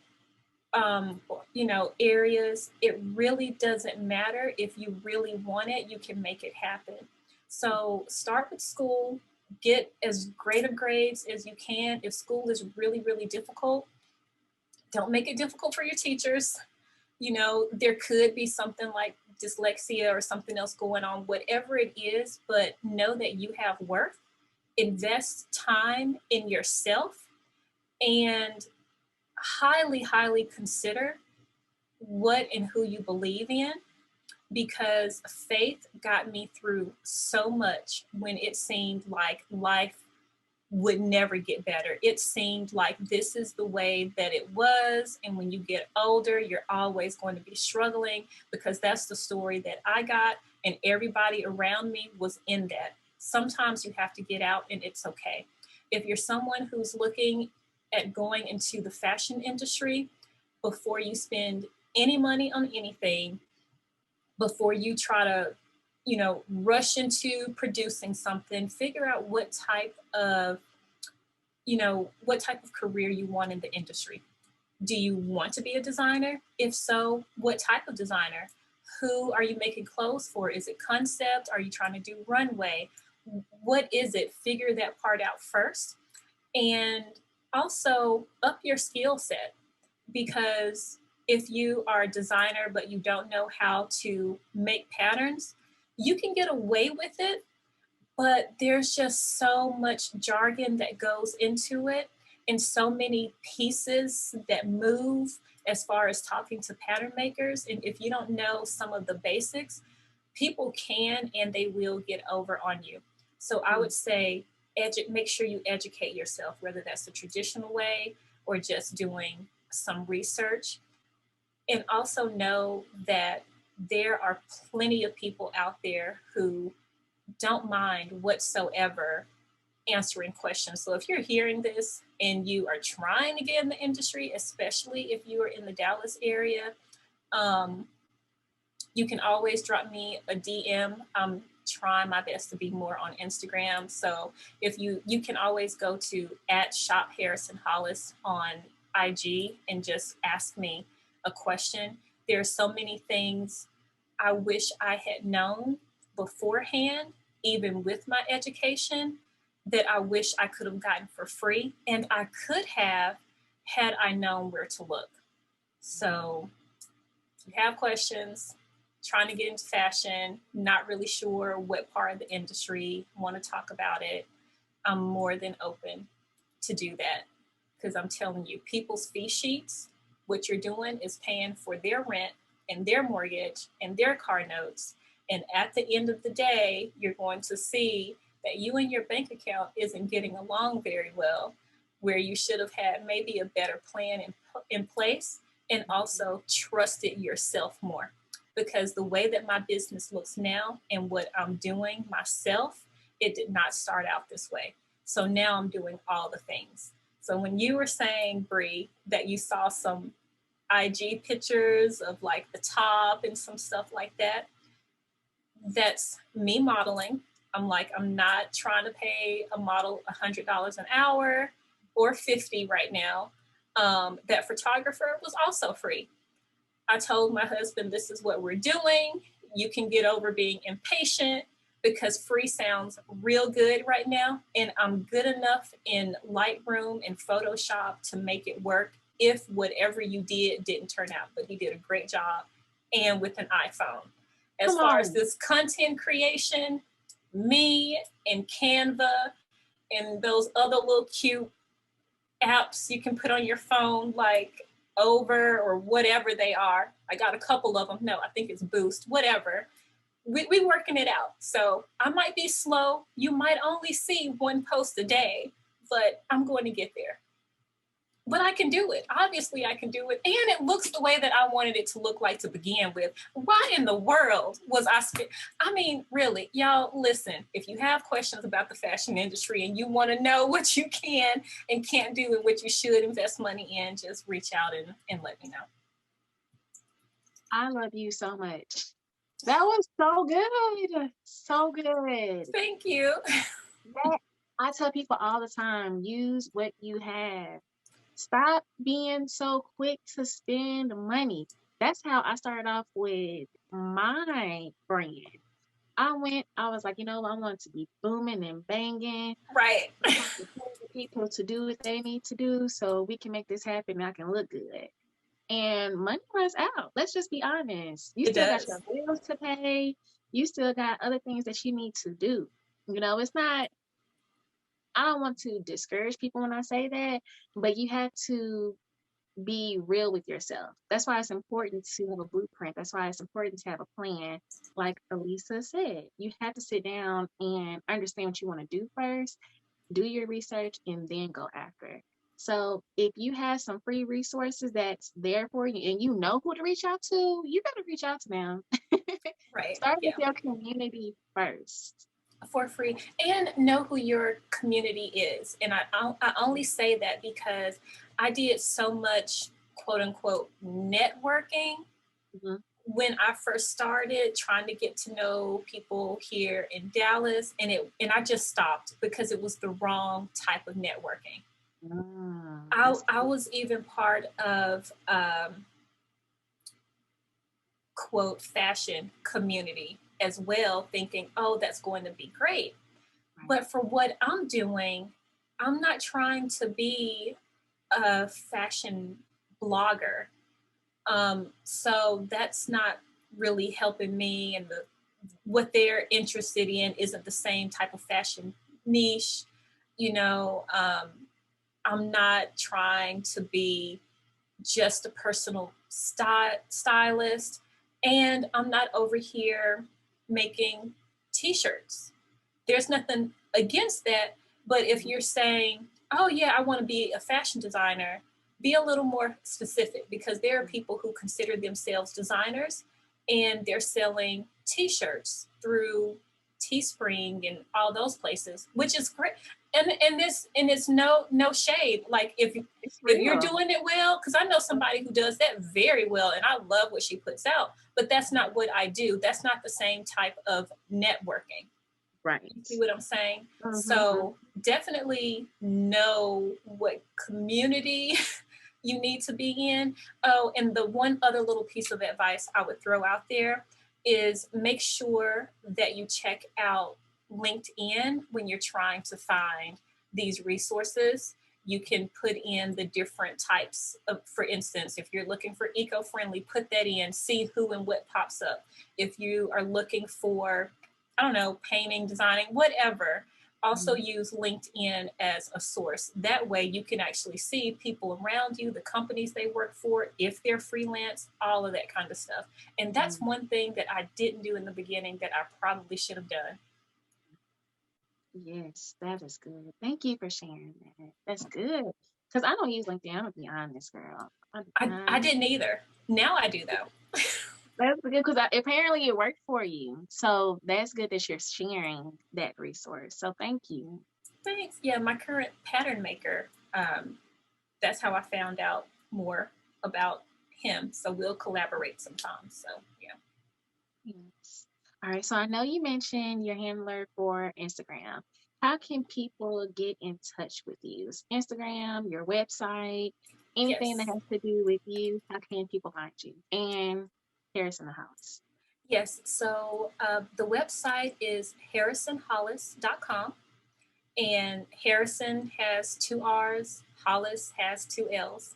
areas, it really doesn't matter. If you really want it, you can make it happen. So start with school, get as great of grades as you can. If school is really, really difficult, don't make it difficult for your teachers. There could be something like dyslexia or something else going on, whatever it is, but know that you have worth. Invest time in yourself and highly, highly consider what and who you believe in, because faith got me through so much when it seemed like life would never get better. It seemed like this is the way that it was. And when you get older, you're always going to be struggling, because that's the story that I got. And everybody around me was in that. Sometimes you have to get out and it's okay. If you're someone who's looking at going into the fashion industry, before you spend any money on anything, before you try to rush into producing something, figure out what type of career you want in the industry. Do you want to be a designer? If so, what type of designer? Who are you making clothes for? Is it concept? Are you trying to do runway? What is it? Figure that part out first. And also up your skill set, because if you are a designer but you don't know how to make patterns, you can get away with it, but there's just so much jargon that goes into it and so many pieces that move as far as talking to pattern makers. And if you don't know some of the basics, people can and they will get over on you. So I would say make sure you educate yourself, whether that's the traditional way or just doing some research. And also know that there are plenty of people out there who don't mind whatsoever answering questions. So if you're hearing this and you are trying to get in the industry, especially if you are in the Dallas area, you can always drop me a DM. I'm trying my best to be more on Instagram. So if you can always go to @ShopHarrisonHollis on IG and just ask me a question. There's so many things I wish I had known beforehand, even with my education, that I wish I could have gotten for free. And I could have, had I known where to look. So if you have questions, trying to get into fashion, not really sure what part of the industry, want to talk about it, I'm more than open to do that. Because I'm telling you, people's fee sheets, what you're doing is paying for their rent and their mortgage and their car notes. And at the end of the day, you're going to see that you and your bank account isn't getting along very well, where you should have had maybe a better plan in place, and also trusted yourself more. Because the way that my business looks now and what I'm doing myself, it did not start out this way. So now I'm doing all the things. So when you were saying, Bree, that you saw some IG pictures of like the top and some stuff like that, that's me modeling. I'm not trying to pay a model $100 an hour or $50 right now. That photographer was also free. I told my husband, this is what we're doing. You can get over being impatient, because free sounds real good right now. And I'm good enough in Lightroom and Photoshop to make it work if whatever you did didn't turn out. But he did a great job, and with an iPhone. As far as this content creation, me and Canva and those other little cute apps you can put on your phone, like Over or whatever they are. I got a couple of them. No, I think it's Boost, whatever. We working it out. So I might be slow. You might only see one post a day, but I'm going to get there. But I can do it. Obviously, I can do it. And it looks the way that I wanted it to look like to begin with. Why in the world was I mean, really, y'all, listen, if you have questions about the fashion industry and you want to know what you can and can't do and what you should invest money in, just reach out and let me know. I love you so much. That was so good. So good. Thank you. I tell people all the time, use what you have. Stop being so quick to spend money. That's how I started off with my brand. I was like, you know, I want to be booming and banging. Right. I want to tell the people to do what they need to do so we can make this happen and I can look good. And money runs out. Let's just be honest. You It still got your does. bills to pay. You still got other things that you need to do. You know, it's not, I don't want to discourage people when I say that, but you have to be real with yourself. That's why it's important to have a blueprint. That's why it's important to have a plan. Like Alisa said, you have to sit down and understand what you want to do first, do your research, and then go after it. So if you have some free resources that's there for you and you know who to reach out to, you better reach out to them. Right. Start with Yeah. your community first. For free, and know who your community is. And I only say that because I did so much quote unquote networking Mhm. when I first started trying to get to know people here in Dallas, and I just stopped because it was the wrong type of networking. That's I good. was even part of quote fashion community as well, thinking, oh, that's going to be great. Right. But for what I'm doing, I'm not trying to be a fashion blogger. So that's not really helping me, and what they're interested in isn't the same type of fashion niche. You know, I'm not trying to be just a personal stylist, and I'm not over here making t-shirts. There's nothing against that, but if you're saying, oh yeah, I want to be a fashion designer, be a little more specific, because there are people who consider themselves designers and they're selling t-shirts through Teespring and all those places, which is great. And it's no shade. Like It's if you're real. doing it well, because I know somebody who does that very well, and I love what she puts out, but that's not what I do. That's not the same type of networking. Right. You see what I'm saying? Mm-hmm. So definitely know what community you need to be in. Oh, and the one other little piece of advice I would throw out there is make sure that you check out LinkedIn when you're trying to find these resources. You can put in the different types of, for instance, if you're looking for eco-friendly, put that in, see who and what pops up. If you are looking for, I don't know, painting, designing, whatever, also use LinkedIn as a source. That way you can actually see people around you, the companies they work for, if they're freelance, all of that kind of stuff. And that's one thing that I didn't do in the beginning that I probably should have done. Yes, that is good. Thank you for sharing that. That's good. Because I don't use LinkedIn. I'm gonna be honest, girl. I didn't either. Now I do though. That's good because apparently it worked for you. So that's good that you're sharing that resource. So thank you. Thanks. Yeah, my current pattern maker, that's how I found out more about him. So we'll collaborate sometimes. So yeah. Yes. All right. So I know you mentioned your handler for Instagram. How can people get in touch with you? Instagram, your website, anything that Yes. has to do with you. How can people find you? And Harris in the house. Yes. So the website is harrisonhollis.com. And Harrison has two R's, Hollis has two L's,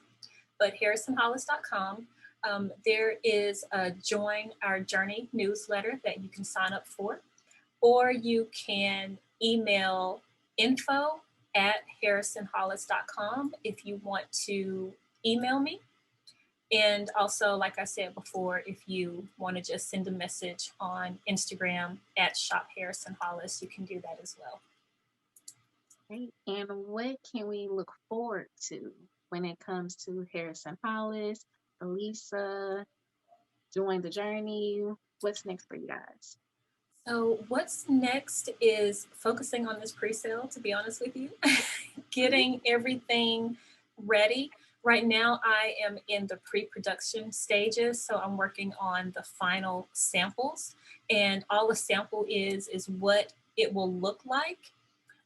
but harrisonhollis.com. There is a Join Our Journey newsletter that you can sign up for, or you can email info@harrisonhollis.com if you want to email me. And also, like I said before, if you want to just send a message on Instagram @Shop Harrison Hollis, you can do that as well. Great. And what can we look forward to when it comes to Harrison Hollis, Elisa, Join the Journey? What's next for you guys? So what's next is focusing on this pre-sale, to be honest with you, getting everything ready. Right now, I am in the pre-production stages, so I'm working on the final samples, and all a sample is what it will look like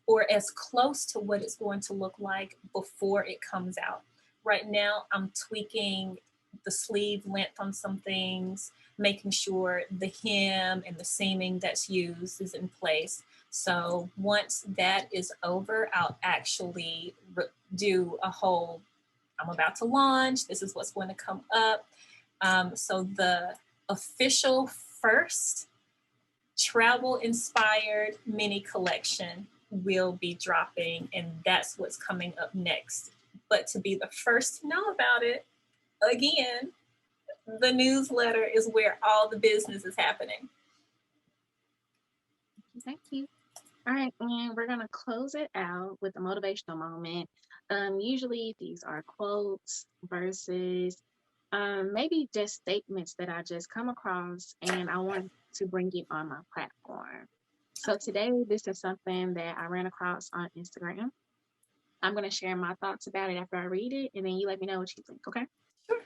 or as close to what it's going to look like before it comes out. Right now, I'm tweaking the sleeve length on some things, making sure the hem and the seaming that's used is in place. So once that is over, I'll actually do a whole, I'm about to launch, this is what's going to come up. So the official first travel inspired mini collection will be dropping, and that's what's coming up next. But to be the first to know about it, again, the newsletter is where all the business is happening. Thank you. All right, and we're going to close it out with a motivational moment. Usually these are quotes, verses, maybe just statements that I just come across and I want to bring it on my platform. So today, this is something that I ran across on Instagram. I'm going to share my thoughts about it after I read it, and then you let me know what you think, okay? Sure.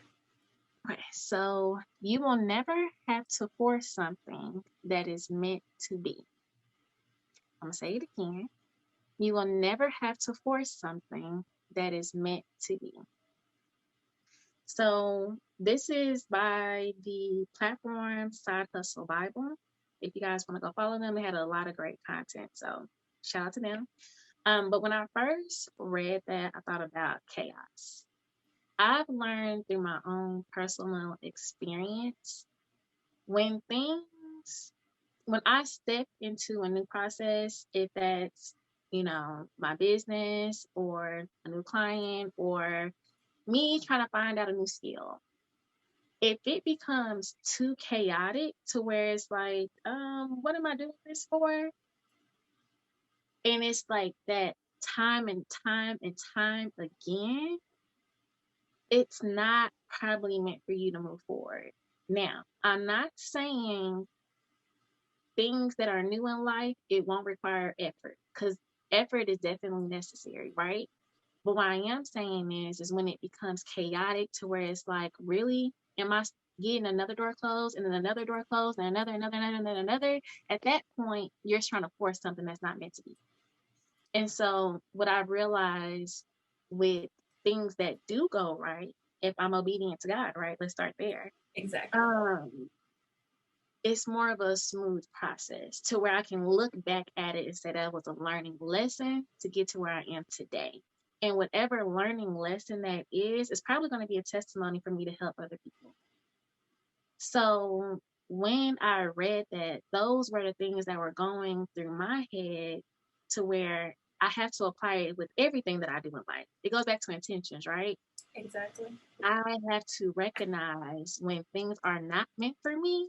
Okay, so you will never have to force something that is meant to be. I'm going to say it again. You will never have to force something that is meant to be. So this is by the platform Side Hustle Bible. If you guys want to go follow them, they had a lot of great content. So shout out to them. But when I first read that, I thought about chaos. I've learned through my own personal experience when I step into a new process, if that's, my business or a new client or me trying to find out a new skill, if it becomes too chaotic to where it's like, what am I doing this for? And it's like that time and time and time again, it's not probably meant for you to move forward. Now, I'm not saying things that are new in life, it won't require effort, because effort is definitely necessary, right? But what I am saying is when it becomes chaotic to where it's like, really, am I getting another door closed and then another door closed and another, and then another? At that point, you're trying to force something that's not meant to be. And so what I've realized with things that do go right, if I'm obedient to God, right? Let's start there. Exactly. It's more of a smooth process to where I can look back at it and say that was a learning lesson to get to where I am today. And whatever learning lesson that is probably going to be a testimony for me to help other people. So when I read that, those were the things that were going through my head to where I have to apply it with everything that I do in life. It goes back to intentions, right? Exactly. I have to recognize when things are not meant for me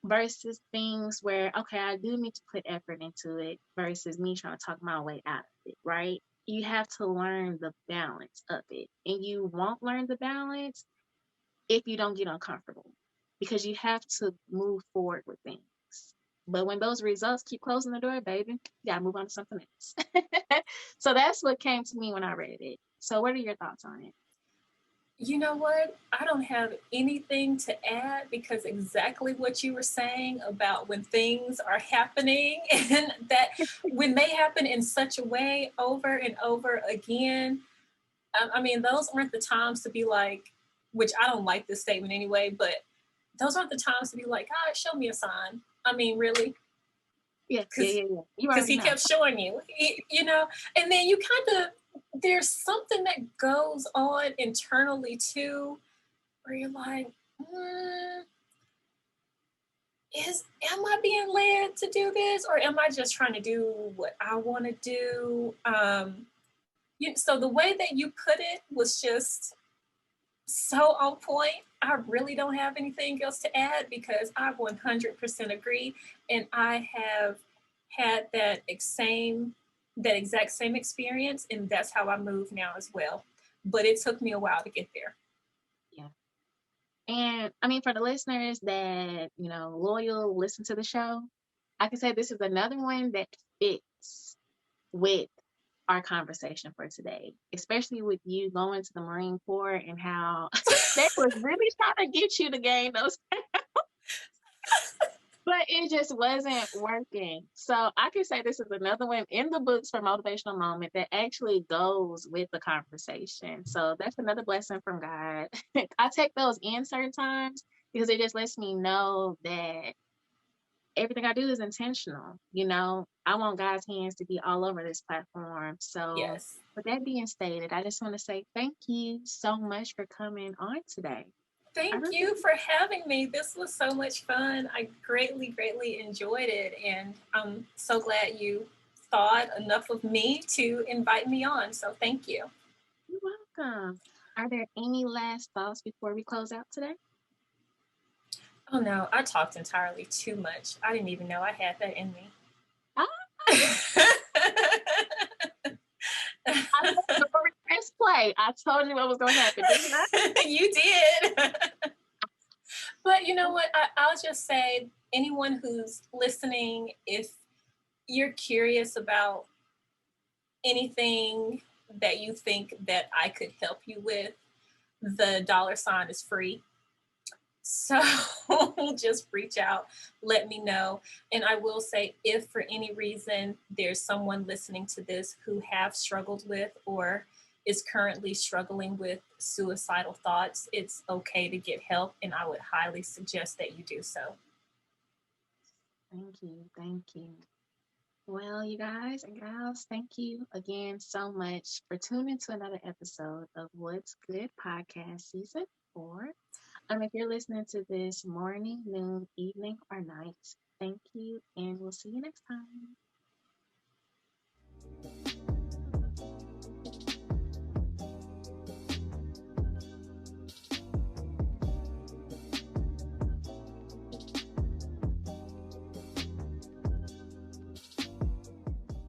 versus things where, okay, I do need to put effort into it versus me trying to talk my way out of it, right? You have to learn the balance of it. And you won't learn the balance if you don't get uncomfortable, because you have to move forward with things. But when those results keep closing the door, baby, you gotta move on to something else. So that's what came to me when I read it. So what are your thoughts on it? You know what? I don't have anything to add, because exactly what you were saying about when things are happening and that when they happen in such a way over and over again, I mean, those aren't the times to be like, which I don't like this statement anyway, but those aren't the times to be like, God, show me a sign. I mean, really? Yeah. Because he kept showing you, and then you kind of, there's something that goes on internally too, where you're like, am I being led to do this, or am I just trying to do what I want to do? So the way that you put it was just so on point. I really don't have anything else to add, because I 100% agree, and I have had that exact same experience, and that's how I move now as well. But it took me a while to get there. Yeah. And I mean, for the listeners that, loyal, listen to the show, I can say this is another one that fits with our conversation for today, especially with you going to the Marine Corps and how they was really trying to get you to gain those pounds. but it just wasn't working. So I can say this is another one in the books for motivational moment that actually goes with the conversation. So that's another blessing from God. I take those in certain times because it just lets me know that everything I do is intentional. I want God's hands to be all over this platform. So Yes. with that being stated, I just want to say thank you so much for coming on today. Thank you for having me. This was so much fun. I greatly, greatly enjoyed it. And I'm so glad you thought enough of me to invite me on. So thank you. You're welcome. Are there any last thoughts before we close out today? Oh no, I talked entirely too much. I didn't even know I had that in me. I press play. I told you what was going to happen, didn't I? You did. But you know what? I'll just say, anyone who's listening, if you're curious about anything that you think that I could help you with, the $ is free. So just reach out, let me know. And I will say, if for any reason there's someone listening to this who have struggled with or is currently struggling with suicidal thoughts, it's okay to get help. And I would highly suggest that you do so. Thank you. Thank you. Well, you guys and gals, thank you again so much for tuning to another episode of What's Good Podcast Season 4. If you're listening to this morning, noon, evening, or night, thank you, and we'll see you next time.